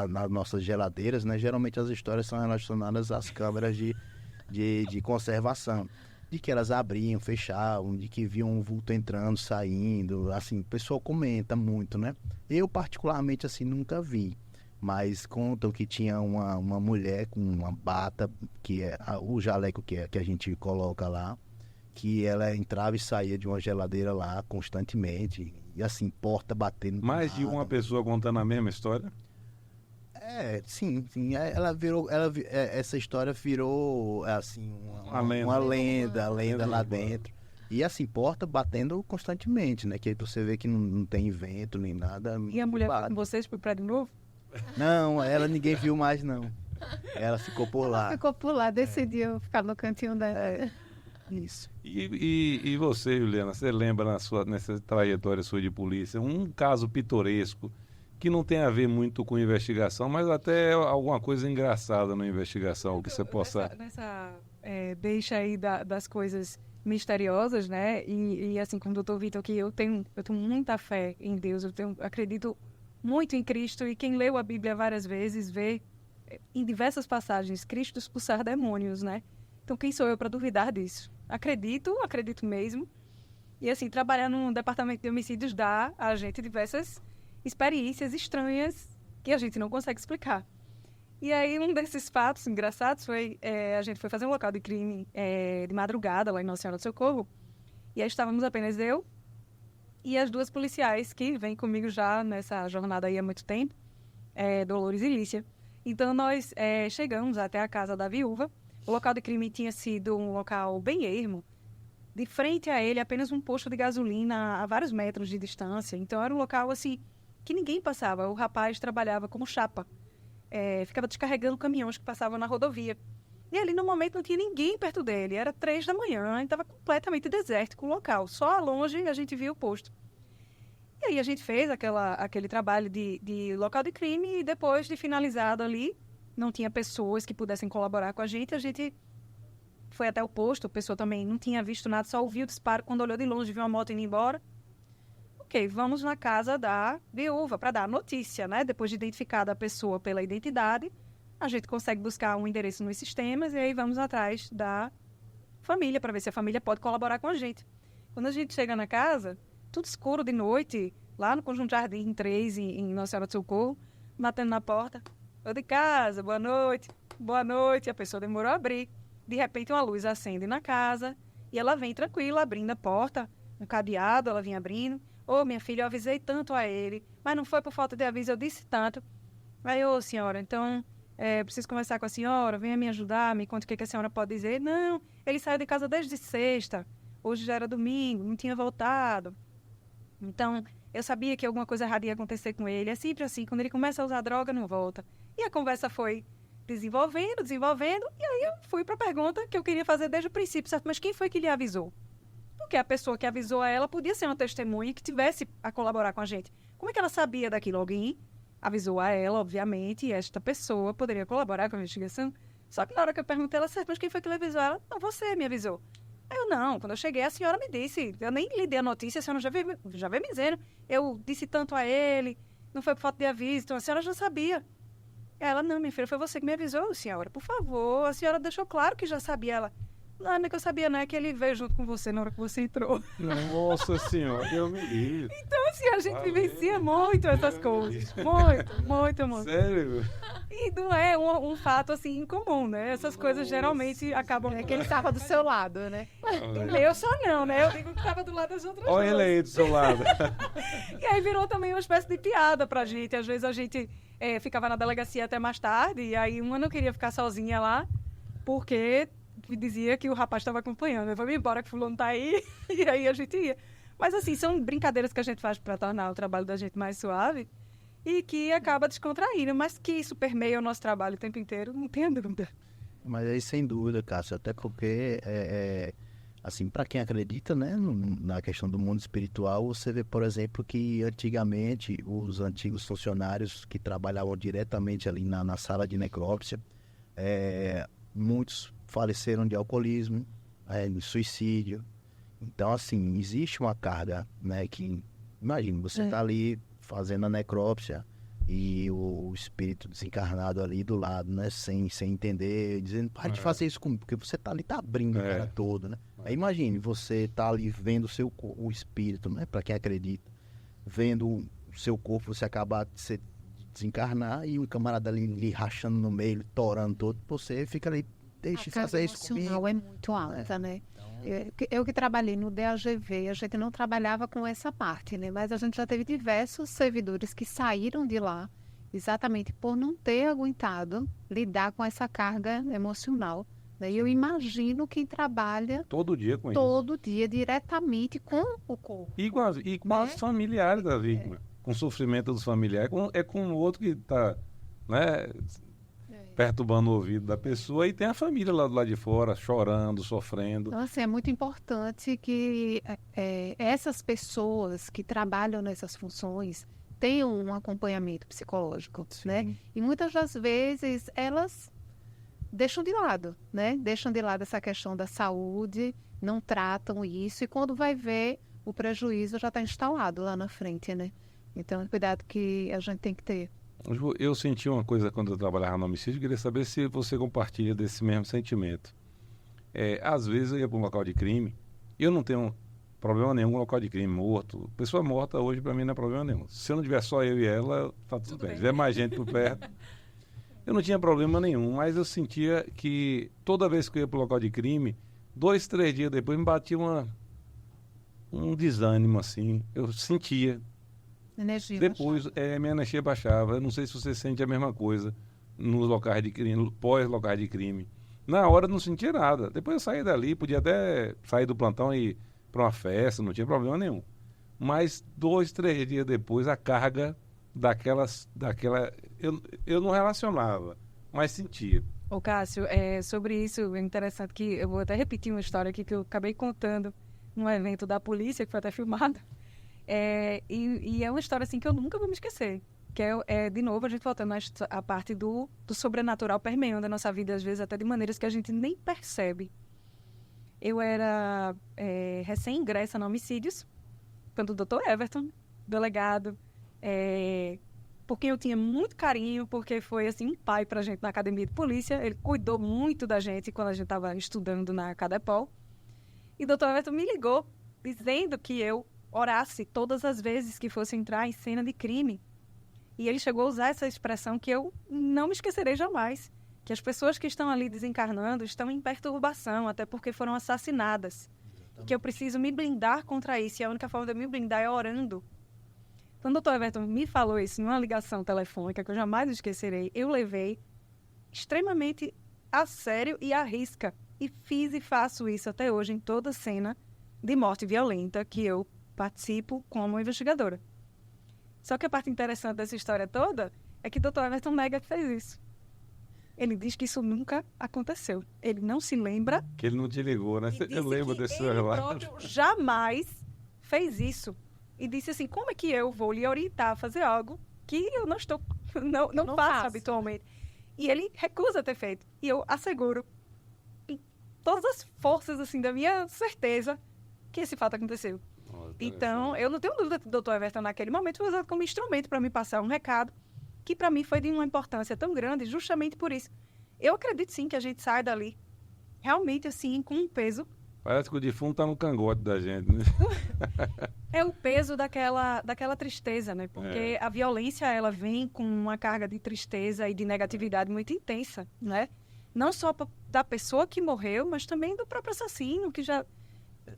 nas nossas geladeiras, né? Geralmente as histórias são relacionadas às câmeras de conservação. De que elas abriam, fechavam, de que viam um vulto entrando, saindo, assim, o pessoal comenta muito, né? Eu, particularmente, assim, nunca vi, mas contam que tinha uma mulher com uma bata, que é o jaleco que a gente coloca lá, que ela entrava e saía de uma geladeira lá constantemente, e assim, porta batendo. Mais de uma pessoa contando a mesma história? Sim. Essa história virou, assim, uma lenda lá dentro. E assim, porta batendo constantemente, né? Que aí você vê que não tem vento nem nada. E a mulher foi com vocês pro prédio novo? Não, ninguém viu mais, não. Ela ficou por lá. Decidiu ficar no cantinho dela. Isso. E você, Juliana, você lembra nessa trajetória sua de polícia, um caso pitoresco que não tem a ver muito com investigação, mas até alguma coisa engraçada na investigação, que você possa... Deixa aí das coisas misteriosas, né? E assim, como o doutor Vitor, que eu tenho muita fé em Deus, acredito muito em Cristo, e quem leu a Bíblia várias vezes vê em diversas passagens Cristo expulsar demônios, né? Então, quem sou eu para duvidar disso? Acredito mesmo. E assim, trabalhar no departamento de homicídios dá a gente diversas experiências estranhas que a gente não consegue explicar. E aí, um desses fatos engraçados foi... a gente foi fazer um local de crime de madrugada, lá em Nossa Senhora do Socorro. E aí estávamos apenas eu e as duas policiais que vêm comigo já nessa jornada aí há muito tempo, Dolores e Lícia. Então, nós chegamos até a casa da viúva. O local de crime tinha sido um local bem ermo. De frente a ele, apenas um posto de gasolina a vários metros de distância. Então, era um local, assim, que ninguém passava. O rapaz trabalhava como chapa. Ficava descarregando caminhões que passavam na rodovia. E ali, no momento, não tinha ninguém perto dele. Era 3 da manhã, estava completamente desértico o local. Só a longe a gente via o posto. E aí a gente fez aquele trabalho de local de crime, e depois de finalizado ali, não tinha pessoas que pudessem colaborar com a gente foi até o posto. A pessoa também não tinha visto nada, só ouviu o disparo. Quando olhou de longe, viu uma moto indo embora. Ok, vamos na casa da viúva para dar a notícia, né? Depois de identificada a pessoa pela identidade, a gente consegue buscar um endereço nos sistemas, e aí vamos atrás da família para ver se a família pode colaborar com a gente. Quando a gente chega na casa, tudo escuro de noite, lá no Conjunto Jardim 3, em Nossa Senhora do Socorro, batendo na porta. Tô de casa, boa noite. Boa noite. A pessoa demorou a abrir. De repente, uma luz acende na casa e ela vem tranquila, abrindo a porta, um cadeado, ela vinha abrindo. Ô, minha filha, eu avisei tanto a ele, mas não foi por falta de aviso, eu disse tanto. Aí, ô, senhora, então, preciso conversar com a senhora, venha me ajudar, me conte o que a senhora pode dizer. Não, ele saiu de casa desde sexta, hoje já era domingo, não tinha voltado. Então, eu sabia que alguma coisa errada ia acontecer com ele. É sempre assim, quando ele começa a usar droga, não volta. E a conversa foi desenvolvendo, e aí eu fui para a pergunta que eu queria fazer desde o princípio, certo? Mas quem foi que lhe avisou? Porque a pessoa que avisou a ela podia ser uma testemunha que tivesse a colaborar com a gente. Como é que ela sabia daquilo? Alguém avisou a ela, obviamente, e esta pessoa poderia colaborar com a investigação. Só que na hora que eu perguntei ela, certo, mas quem foi que lhe avisou? Ela, não, você me avisou. Aí eu, não, quando eu cheguei, a senhora me disse. Eu nem lhe dei a notícia, a senhora já veio me dizendo. Eu disse tanto a ele, não foi por falta de aviso, então a senhora já sabia. Ela, não, minha filha, foi você que me avisou, senhora. Por favor, a senhora deixou claro que já sabia. Ela, Não, não é que eu sabia, não, é que ele veio junto com você na hora que você entrou. Nossa senhora, eu me livre. Então, assim, a gente vivencia muito essas coisas. Muito, muito, muito. Sério? E não é um fato, assim, incomum, né? Essas coisas geralmente acabam... É que ele estava do seu lado, né? Eu só não, né? Eu digo que estava do lado das outras Olha ele duas. aí do seu lado. E aí virou também uma espécie de piada pra gente. Às vezes a gente ficava na delegacia até mais tarde, e aí uma não queria ficar sozinha lá, porque dizia que o rapaz estava acompanhando. Eu vou embora que o fulano tá aí, e aí a gente ia. Mas assim, são brincadeiras que a gente faz para tornar o trabalho da gente mais suave e que acaba descontraindo, mas que isso permeia o nosso trabalho o tempo inteiro, não tenha dúvida. Mas aí, sem dúvida, Cássio, até porque, assim, para quem acredita, né, na questão do mundo espiritual, você vê, por exemplo, que antigamente os antigos funcionários que trabalhavam diretamente ali na sala de necrópsia, muitos faleceram de alcoolismo, de suicídio. Então, assim, existe uma carga, né, que, imagina, você está ali fazendo a necrópsia e o espírito desencarnado ali do lado, né, sem entender, dizendo, para de fazer isso comigo, porque você está ali, tá abrindo o cara todo, né. Aí imagine, você tá ali vendo o espírito, né, para quem acredita, vendo o seu corpo, você acabar de se desencarnar e o camarada ali lhe rachando no meio, lhe torando todo, você fica ali, deixa de fazer isso comigo. A carga emocional é muito alta, né? Eu que trabalhei no DAGV, a gente não trabalhava com essa parte, né? Mas a gente já teve diversos servidores que saíram de lá exatamente por não ter aguentado lidar com essa carga emocional, né? E eu imagino quem trabalha Todo dia com isso. todo dia diretamente com o corpo. E com os familiares da vítima. Com o sofrimento dos familiares. É com o outro que está, né, perturbando o ouvido da pessoa, e tem a família lá do lado de fora, chorando, sofrendo. Então, assim, é muito importante que essas pessoas que trabalham nessas funções tenham um acompanhamento psicológico, né? E muitas das vezes elas deixam de lado, né? Deixam de lado essa questão da saúde, não tratam isso, e quando vai ver, o prejuízo já está instalado lá na frente, né? Então, cuidado que a gente tem que ter. Eu senti uma coisa quando eu trabalhava no homicídio, queria saber se você compartilha desse mesmo sentimento. Às vezes eu ia para um local de crime, eu não tenho problema nenhum com um local de crime, morto. Pessoa morta hoje para mim não é problema nenhum. Se não tiver só eu e ela, tá tudo bem. Se tiver mais gente por perto, eu não tinha problema nenhum, mas eu sentia que toda vez que eu ia para o local de crime, 2, 3 dias depois me batia um desânimo assim, eu sentia. Energia Depois, minha energia baixava. Eu não sei se você sente a mesma coisa nos locais de crime, pós-locais de crime. Na hora eu não sentia nada. Depois eu saí dali, podia até sair do plantão e ir para uma festa, não tinha problema nenhum. Mas 2, 3 dias depois, a carga daquela eu não relacionava, mas sentia. Ô Cássio, sobre isso, é interessante que eu vou até repetir uma história aqui que eu acabei contando num evento da polícia, que foi até filmado. E é uma história assim que eu nunca vou me esquecer. Que de novo, a gente voltando à parte do sobrenatural permeando a nossa vida, às vezes até de maneiras que a gente nem percebe. Eu era recém-ingressa no homicídios, quando o Dr. Everton, delegado, por quem eu tinha muito carinho, porque foi assim um pai pra gente na academia de polícia. Ele cuidou muito da gente quando a gente estava estudando na Cadepol. E o Dr. Everton me ligou dizendo que eu orasse todas as vezes que fosse entrar em cena de crime. E ele chegou a usar essa expressão que eu não me esquecerei jamais, que as pessoas que estão ali desencarnando estão em perturbação, até porque foram assassinadas. E que eu preciso me blindar contra isso, e a única forma de eu me blindar é orando. Quando o Dr. Everton me falou isso numa ligação telefônica, que eu jamais esquecerei, eu levei extremamente a sério e à risca. E fiz e faço isso até hoje em toda cena de morte violenta que eu participo como investigadora. Só que a parte interessante dessa história toda é que o Dr. Everton nega que fez isso. Ele diz que isso nunca aconteceu. Ele não se lembra. Que ele não te ligou, né? Eu lembro desse relato. Ele jamais fez isso. E disse assim, como é que eu vou lhe orientar a fazer algo que eu não faço habitualmente? E ele recusa ter feito. E eu asseguro, em todas as forças assim, da minha certeza, que esse fato aconteceu. Então, eu não tenho dúvida que o Dr. Everton, naquele momento, foi usado como instrumento para me passar um recado que, para mim, foi de uma importância tão grande, justamente por isso. Eu acredito, sim, que a gente sai dali realmente, assim, com um peso. Parece que o defunto tá no cangote da gente, né? É o peso daquela tristeza, né? Porque a violência, ela vem com uma carga de tristeza e de negatividade muito intensa, né? Não só da pessoa que morreu, mas também do próprio assassino, que já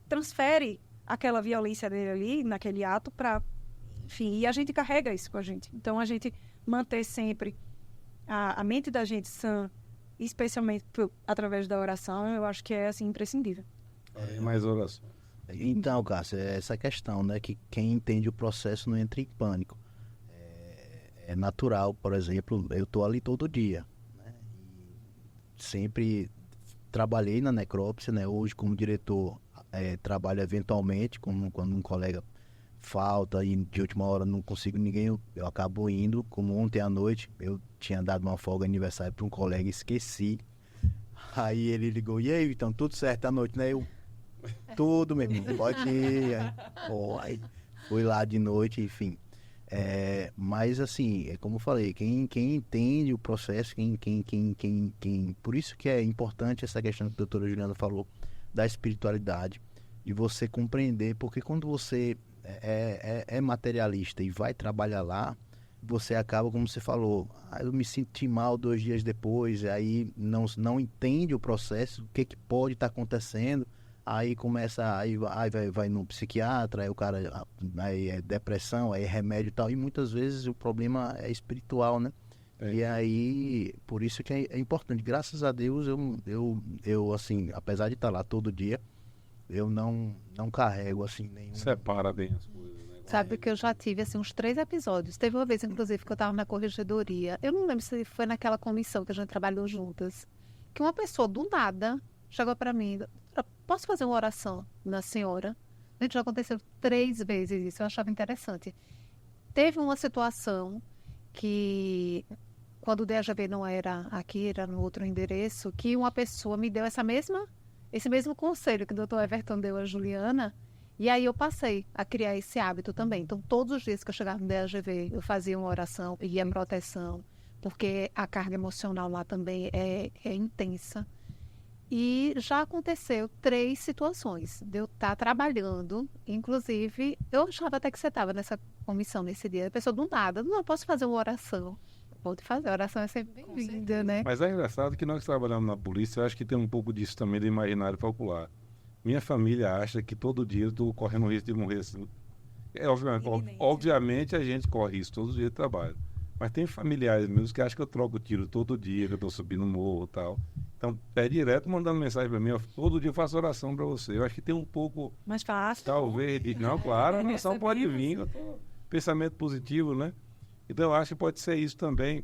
transfere aquela violência dele ali, naquele ato, para... Enfim, e a gente carrega isso com a gente. Então, a gente manter sempre a mente da gente sã, especialmente através da oração, eu acho que é, assim, imprescindível. Mais oração. Então, Cássio, é essa questão, né? Que quem entende o processo não entra em pânico. É natural, por exemplo, eu estou ali todo dia, né? E sempre trabalhei na necrópsia, né? Hoje, como diretor, trabalho eventualmente, quando um colega falta e de última hora não consigo ninguém, eu acabo indo. Como ontem à noite, eu tinha dado uma folga aniversário para um colega e esqueci. Aí ele ligou, e aí, então, tudo certo à noite, né? Tudo, meu irmão, pode ir. Aí fui lá de noite, enfim. Mas, assim, é como eu falei, quem entende o processo, por isso que é importante essa questão que a doutora Juliana falou, da espiritualidade, de você compreender, porque quando você é materialista e vai trabalhar lá, você acaba, como você falou, eu me senti mal 2 dias depois, aí não entende o processo, o que pode estar acontecendo. Aí começa, aí vai no psiquiatra, aí o cara, aí é depressão, aí é remédio e tal, e muitas vezes o problema é espiritual, né? E aí, por isso que é importante. Graças a Deus, eu assim, apesar de estar lá todo dia, eu não carrego, assim, nenhum... Separa bem as coisas, né? Sabe que eu já tive, assim, uns 3 episódios. Teve uma vez, inclusive, que eu estava na corregedoria. Eu não lembro se foi naquela comissão que a gente trabalhou juntas. Que uma pessoa, do nada, chegou para mim, posso fazer uma oração na senhora? Gente, já aconteceu 3 vezes isso, eu achava interessante. Teve uma situação que, quando o DHV não era aqui, era no outro endereço, que uma pessoa me deu esse mesmo conselho que o doutor Everton deu a Juliana, e aí eu passei a criar esse hábito também. Então, todos os dias que eu chegava no DHV, eu fazia uma oração, ia em proteção, porque a carga emocional lá também é intensa. E já aconteceu 3 situações de eu estar trabalhando, inclusive, eu achava até que você estava nessa comissão nesse dia, a pessoa do nada, não posso fazer uma oração. Pode fazer, a oração é sempre bem-vinda, né? Mas é engraçado que nós trabalhamos na polícia, eu acho que tem um pouco disso também do imaginário popular. Minha família acha que todo dia eu estou correndo o risco de morrer assim. Obviamente a gente corre isso todos os dias de trabalho. Mas tem familiares meus que acham que eu troco tiro todo dia, que eu estou subindo no morro e tal. Então, é direto mandando mensagem para mim, todo dia eu faço oração para você. Eu acho que tem um pouco... Mais fácil. Talvez... Não, claro, a oração pode vir. Pensamento positivo, né? Então, eu acho que pode ser isso também.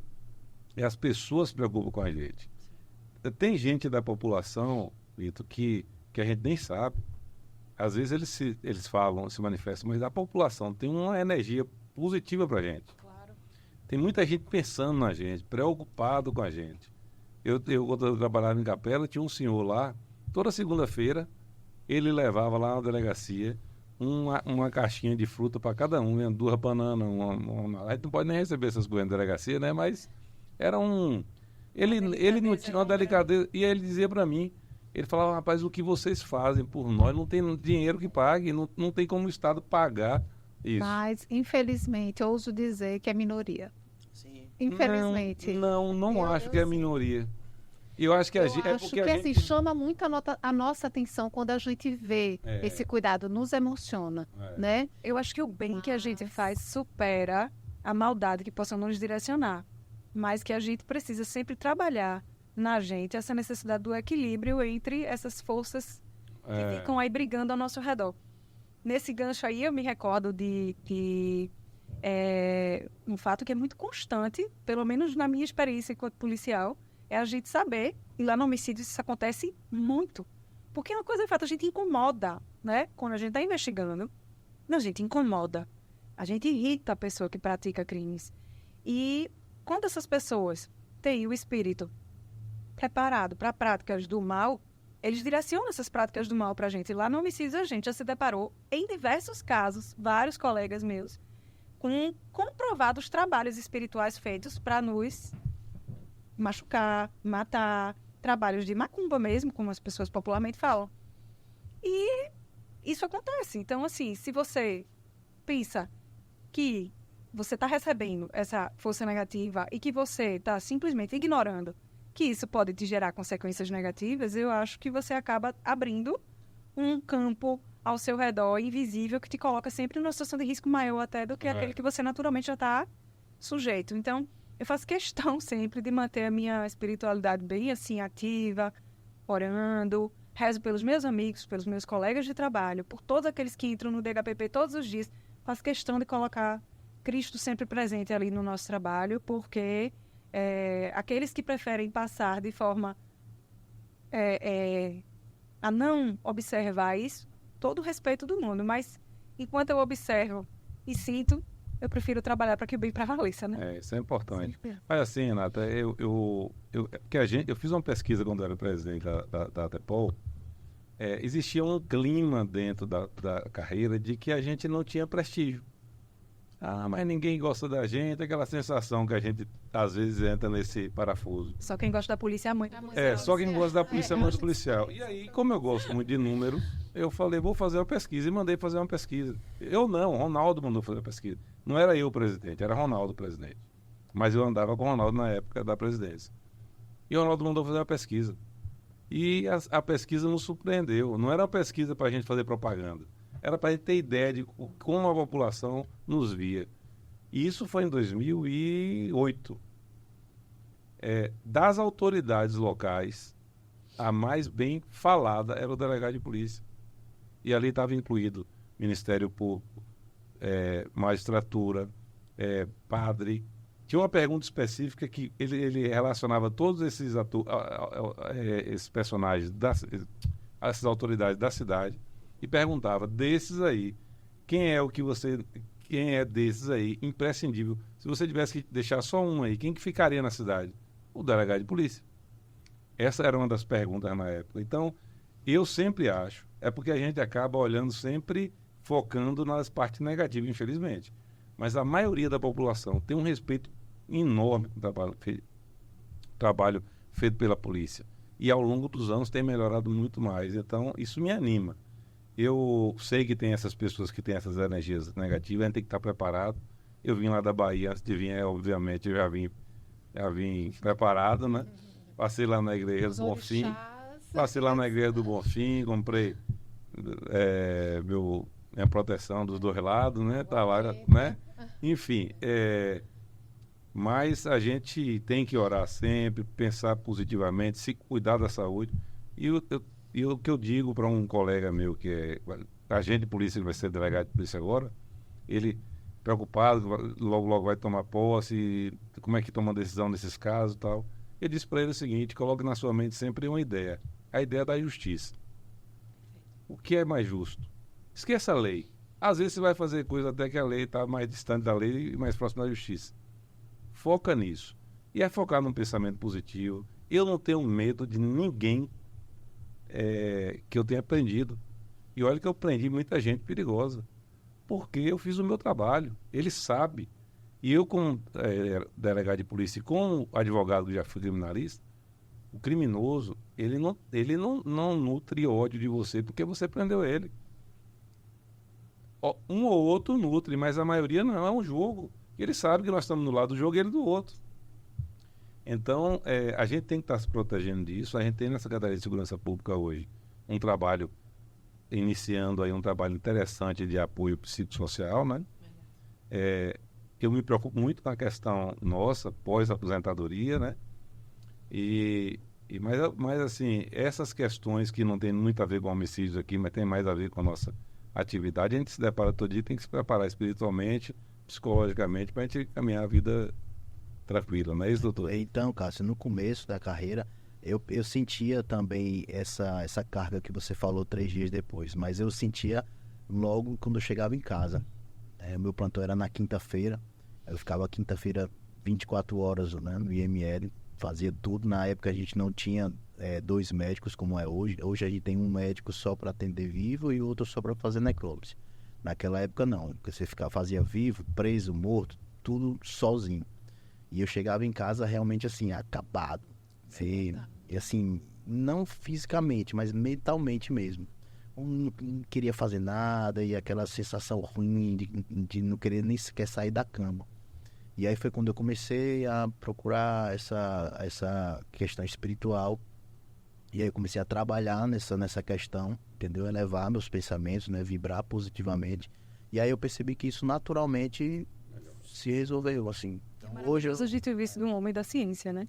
E as pessoas se preocupam com a gente. Tem gente da população, Lito, que a gente nem sabe. Às vezes eles falam, se manifestam, mas a população tem uma energia positiva para a gente. Claro. Tem muita gente pensando na gente, preocupado com a gente. Quando eu trabalhava em Capela, tinha um senhor lá, toda segunda-feira, ele levava lá na delegacia uma caixinha de fruta para cada um, 2 bananas, a gente não pode nem receber essas coisas na delegacia, né? Mas era ele não tinha uma delicadeza, e ele dizia para mim, ele falava, rapaz, o que vocês fazem por nós, não tem dinheiro que pague, não tem como o Estado pagar isso. Mas, infelizmente, eu ouso dizer que é minoria. Sim. Infelizmente. Não acho que é minoria. Eu acho que acho que assim, chama muito a nossa atenção quando a gente vê esse cuidado, nos emociona, né? Eu acho que o bem que a gente faz supera a maldade que possa nos direcionar, mas que a gente precisa sempre trabalhar na gente essa necessidade do equilíbrio entre essas forças que ficam aí brigando ao nosso redor. Nesse gancho aí, eu me recordo de um fato que é muito constante, pelo menos na minha experiência enquanto policial, é a gente saber, e lá no homicídio isso acontece muito, porque uma coisa é fato, a gente incomoda, né? Quando a gente está investigando, a gente incomoda, a gente irrita a pessoa que pratica crimes. E quando essas pessoas têm o espírito preparado para práticas do mal, eles direcionam essas práticas do mal para a gente. E lá no homicídio a gente já se deparou, em diversos casos, vários colegas meus, com comprovados trabalhos espirituais feitos para nos machucar, matar, trabalhos de macumba mesmo, como as pessoas popularmente falam. E isso acontece. Então, assim, se você pensa que você está recebendo essa força negativa e que você está simplesmente ignorando que isso pode te gerar consequências negativas, eu acho que você acaba abrindo um campo ao seu redor invisível que te coloca sempre numa situação de risco maior até do que aquele que você naturalmente já está sujeito. Então, eu faço questão sempre de manter a minha espiritualidade bem assim ativa, orando, rezo pelos meus amigos, pelos meus colegas de trabalho, por todos aqueles que entram no DHPP todos os dias. Faço questão de colocar Cristo sempre presente ali no nosso trabalho, porque aqueles que preferem passar de forma a não observar isso, todo o respeito do mundo, mas enquanto eu observo e sinto, eu prefiro trabalhar para que o bem prevaleça, né? Isso é importante. Sim. Mas assim, Renata, eu fiz uma pesquisa quando eu era presidente da ATEPOL, existia um clima dentro da carreira de que a gente não tinha prestígio. Mas ninguém gosta da gente, aquela sensação que a gente às vezes entra nesse parafuso. Só quem gosta da polícia é muito. Só quem gosta da polícia é muito policial. E aí, como eu gosto muito de número, eu falei, vou fazer uma pesquisa e mandei fazer uma pesquisa. Eu não, Ronaldo mandou fazer a pesquisa. Não era eu o presidente, era Ronaldo o presidente. Mas eu andava com o Ronaldo na época da presidência. E o Ronaldo mandou fazer uma pesquisa. E a pesquisa nos surpreendeu. Não era uma pesquisa para a gente fazer propaganda. Era para a gente ter ideia de como a população nos via. E isso foi em 2008. Das autoridades locais, a mais bem falada era o delegado de polícia. E ali estava incluído Ministério Público, magistratura, padre. Tinha uma pergunta específica que ele relacionava todos esses personagens, essas autoridades da cidade, e perguntava, desses aí, quem é desses aí imprescindível? Se você tivesse que deixar só um aí, quem que ficaria na cidade? O delegado de polícia. Essa era uma das perguntas na época. Então, eu sempre acho, porque a gente acaba olhando sempre, focando nas partes negativas, infelizmente. Mas a maioria da população tem um respeito enorme pelo trabalho feito pela polícia. E ao longo dos anos tem melhorado muito mais. Então, isso me anima. Eu sei que tem essas pessoas que têm essas energias negativas, a gente tem que estar preparado. Eu vim lá da Bahia, antes de vir, obviamente, eu já vim preparado, né? Passei lá na igreja do Bonfim. Passei lá na igreja do Bonfim, comprei minha proteção dos dois lados, né? Tá lá, né? Enfim, mas a gente tem que orar sempre, pensar positivamente, se cuidar da saúde. E o que eu digo para um colega meu que é agente de polícia, que vai ser delegado de polícia agora, ele preocupado, logo vai tomar posse, como é que toma decisão nesses casos e tal. Eu disse para ele o seguinte, coloque na sua mente sempre uma ideia, a ideia da justiça. O que é mais justo? Esqueça a lei. Às vezes você vai fazer coisa até que a lei está mais distante da lei e mais próximo da justiça. Foca nisso. E é focar num pensamento positivo. Eu não tenho medo de ninguém que eu tenha aprendido. E olha que eu aprendi muita gente perigosa. Porque eu fiz o meu trabalho. Ele sabe. E eu, como delegado de polícia e como advogado que já fui criminalista, o criminoso, ele não nutre ódio de você porque você prendeu ele. Um ou outro nutre, mas a maioria não, é um jogo. Ele sabe que nós estamos no lado do jogo e ele do outro. Então, a gente tem que estar se protegendo disso. A gente tem na Secretaria de Segurança Pública hoje um trabalho, iniciando aí um trabalho interessante de apoio psicossocial, né? Eu me preocupo muito com a questão nossa, pós-aposentadoria, né? Mas assim, essas questões que não tem muito a ver com homicídios aqui, mas tem mais a ver com a nossa atividade, a gente se depara todo dia, tem que se preparar espiritualmente, psicologicamente, para a gente caminhar a vida tranquila, não é isso, doutor? Então, Cássio, no começo da carreira, eu sentia também essa carga que você falou 3 dias depois, mas eu sentia logo quando eu chegava em casa. O meu plantão era na quinta-feira, eu ficava quinta-feira 24 horas, né, no IML, fazia tudo. Na época a gente não tinha 2 médicos como é hoje. Hoje a gente tem um médico só para atender vivo e outro só para fazer necrópsia. Naquela época não, porque você fazia vivo, preso, morto, tudo sozinho. E eu chegava em casa realmente assim, acabado. E assim, não fisicamente, mas mentalmente mesmo. Não queria fazer nada e aquela sensação ruim de não querer nem sequer sair da cama. E aí foi quando eu comecei a procurar essa questão espiritual. E aí eu comecei a trabalhar nessa questão, entendeu? Elevar meus pensamentos, né? Vibrar positivamente. E aí eu percebi que isso naturalmente se resolveu, assim. Então, hoje Os objetivos de um homem da ciência, né?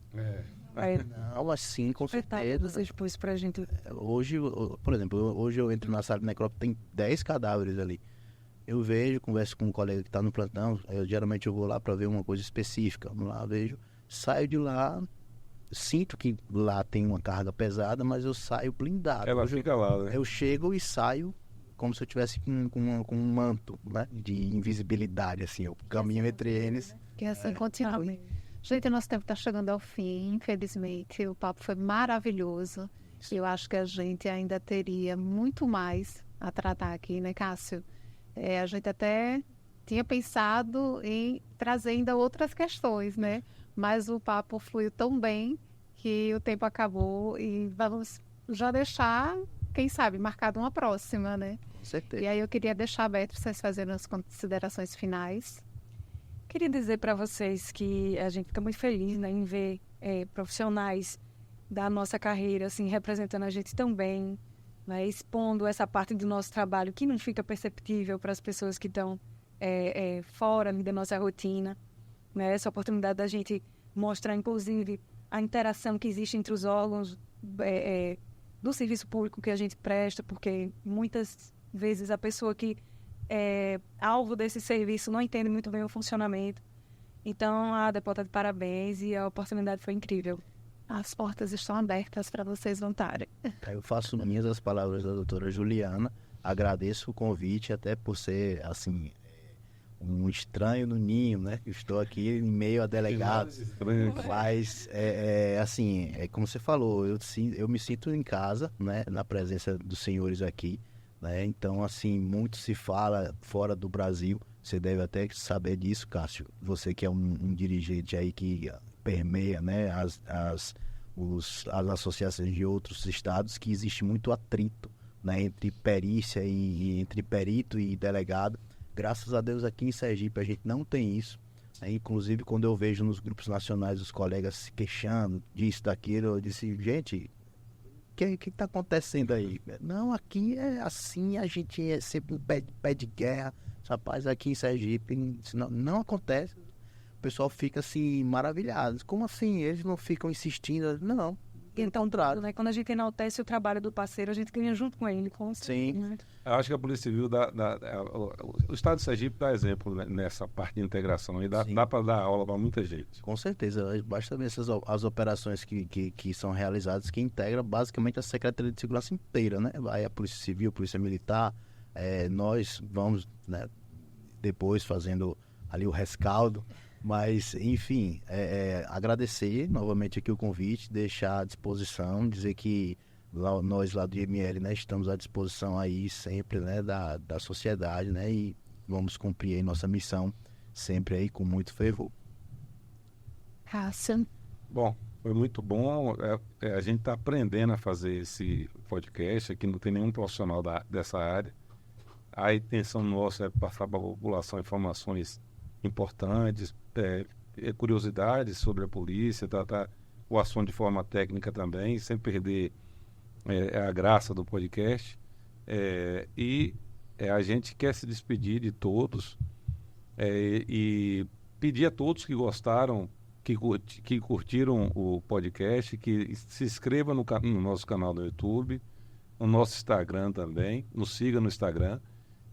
Não, assim, com certeza. Você expôs pra gente. Hoje, por exemplo, hoje eu entro na sala de necrópsia, tem 10 cadáveres ali. Eu vejo, converso com um colega que está no plantão, geralmente eu vou lá para ver uma coisa específica. Vamos lá, vejo, saio de lá, sinto que lá tem uma carga pesada, mas eu saio blindado. Ela fica lá, né? Eu chego e saio como se eu tivesse com um manto, né, de invisibilidade, assim, eu caminho entre eles. Que assim continue. Gente, nosso tempo está chegando ao fim, infelizmente. O papo foi maravilhoso. Eu acho que a gente ainda teria muito mais a tratar aqui, né, Cássio? A gente até tinha pensado em trazer ainda outras questões, né? Mas o papo fluiu tão bem que o tempo acabou e vamos já deixar, quem sabe, marcado uma próxima, né? Com certeza. E aí eu queria deixar aberto para vocês fazerem as considerações finais. Queria dizer para vocês que a gente fica muito feliz, né, em ver profissionais da nossa carreira assim, representando a gente tão bem, né, expondo essa parte do nosso trabalho que não fica perceptível para as pessoas que estão fora da nossa rotina. Né, essa oportunidade da gente mostrar, inclusive, a interação que existe entre os órgãos do serviço público que a gente presta, porque muitas vezes a pessoa que alvo desse serviço não entende muito bem o funcionamento. Então, a Depo está de parabéns e a oportunidade foi incrível. As portas estão abertas para vocês voltarem. Eu faço minhas as palavras da doutora Juliana, agradeço o convite, até por ser, assim, um estranho no ninho, né? Eu estou aqui em meio a delegados, mas, assim, como você falou, eu me sinto em casa, né? Na presença dos senhores aqui. Né? Então, assim, muito se fala fora do Brasil. Você deve até saber disso, Cássio. Você que é um dirigente aí que permeia, né, as associações de outros estados, que existe muito atrito, né, entre perícia e entre perito e delegado. Graças a Deus aqui em Sergipe a gente não tem isso. Né? Inclusive, quando eu vejo nos grupos nacionais os colegas se queixando disso, daquilo, eu disse, gente... O que está acontecendo aí? Não, aqui é assim, a gente é sempre um pé de guerra. Rapaz, aqui em Sergipe não acontece. O pessoal fica assim, maravilhado. Como assim? Eles não ficam insistindo? Não, Então, contrário. Né? Quando a gente enaltece o trabalho do parceiro, a gente ganha junto com ele. Sim. Né? Eu acho que a Polícia Civil o Estado de Sergipe dá exemplo nessa parte de integração e dá para dar aula para muita gente. Com certeza, basta ver as operações que são realizadas, que integram basicamente a Secretaria de Segurança inteira, né? Vai a Polícia Civil, Polícia Militar, nós vamos, né, depois fazendo ali o rescaldo, mas enfim, agradecer novamente aqui o convite, deixar à disposição, dizer que nós lá do IML, né, estamos à disposição aí sempre, né, da sociedade, né, e vamos cumprir aí nossa missão sempre aí com muito fervor. Cássio. Bom, foi muito bom. A gente está aprendendo a fazer esse podcast, aqui não tem nenhum profissional dessa área. A intenção nossa é passar para a população informações importantes, curiosidades sobre a polícia, tratar o assunto de forma técnica também, sem perder a graça do podcast. A gente quer se despedir de todos e pedir a todos que gostaram, que curtiram o podcast, que se inscrevam no nosso canal no YouTube, no nosso Instagram também, nos siga no Instagram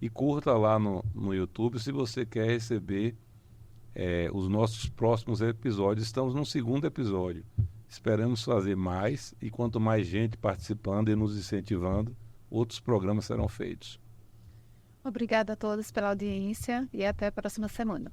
e curta lá no YouTube se você quer receber os nossos próximos episódios. Estamos no 2º episódio. Esperamos fazer mais e quanto mais gente participando e nos incentivando, outros programas serão feitos. Obrigada a todos pela audiência e até a próxima semana.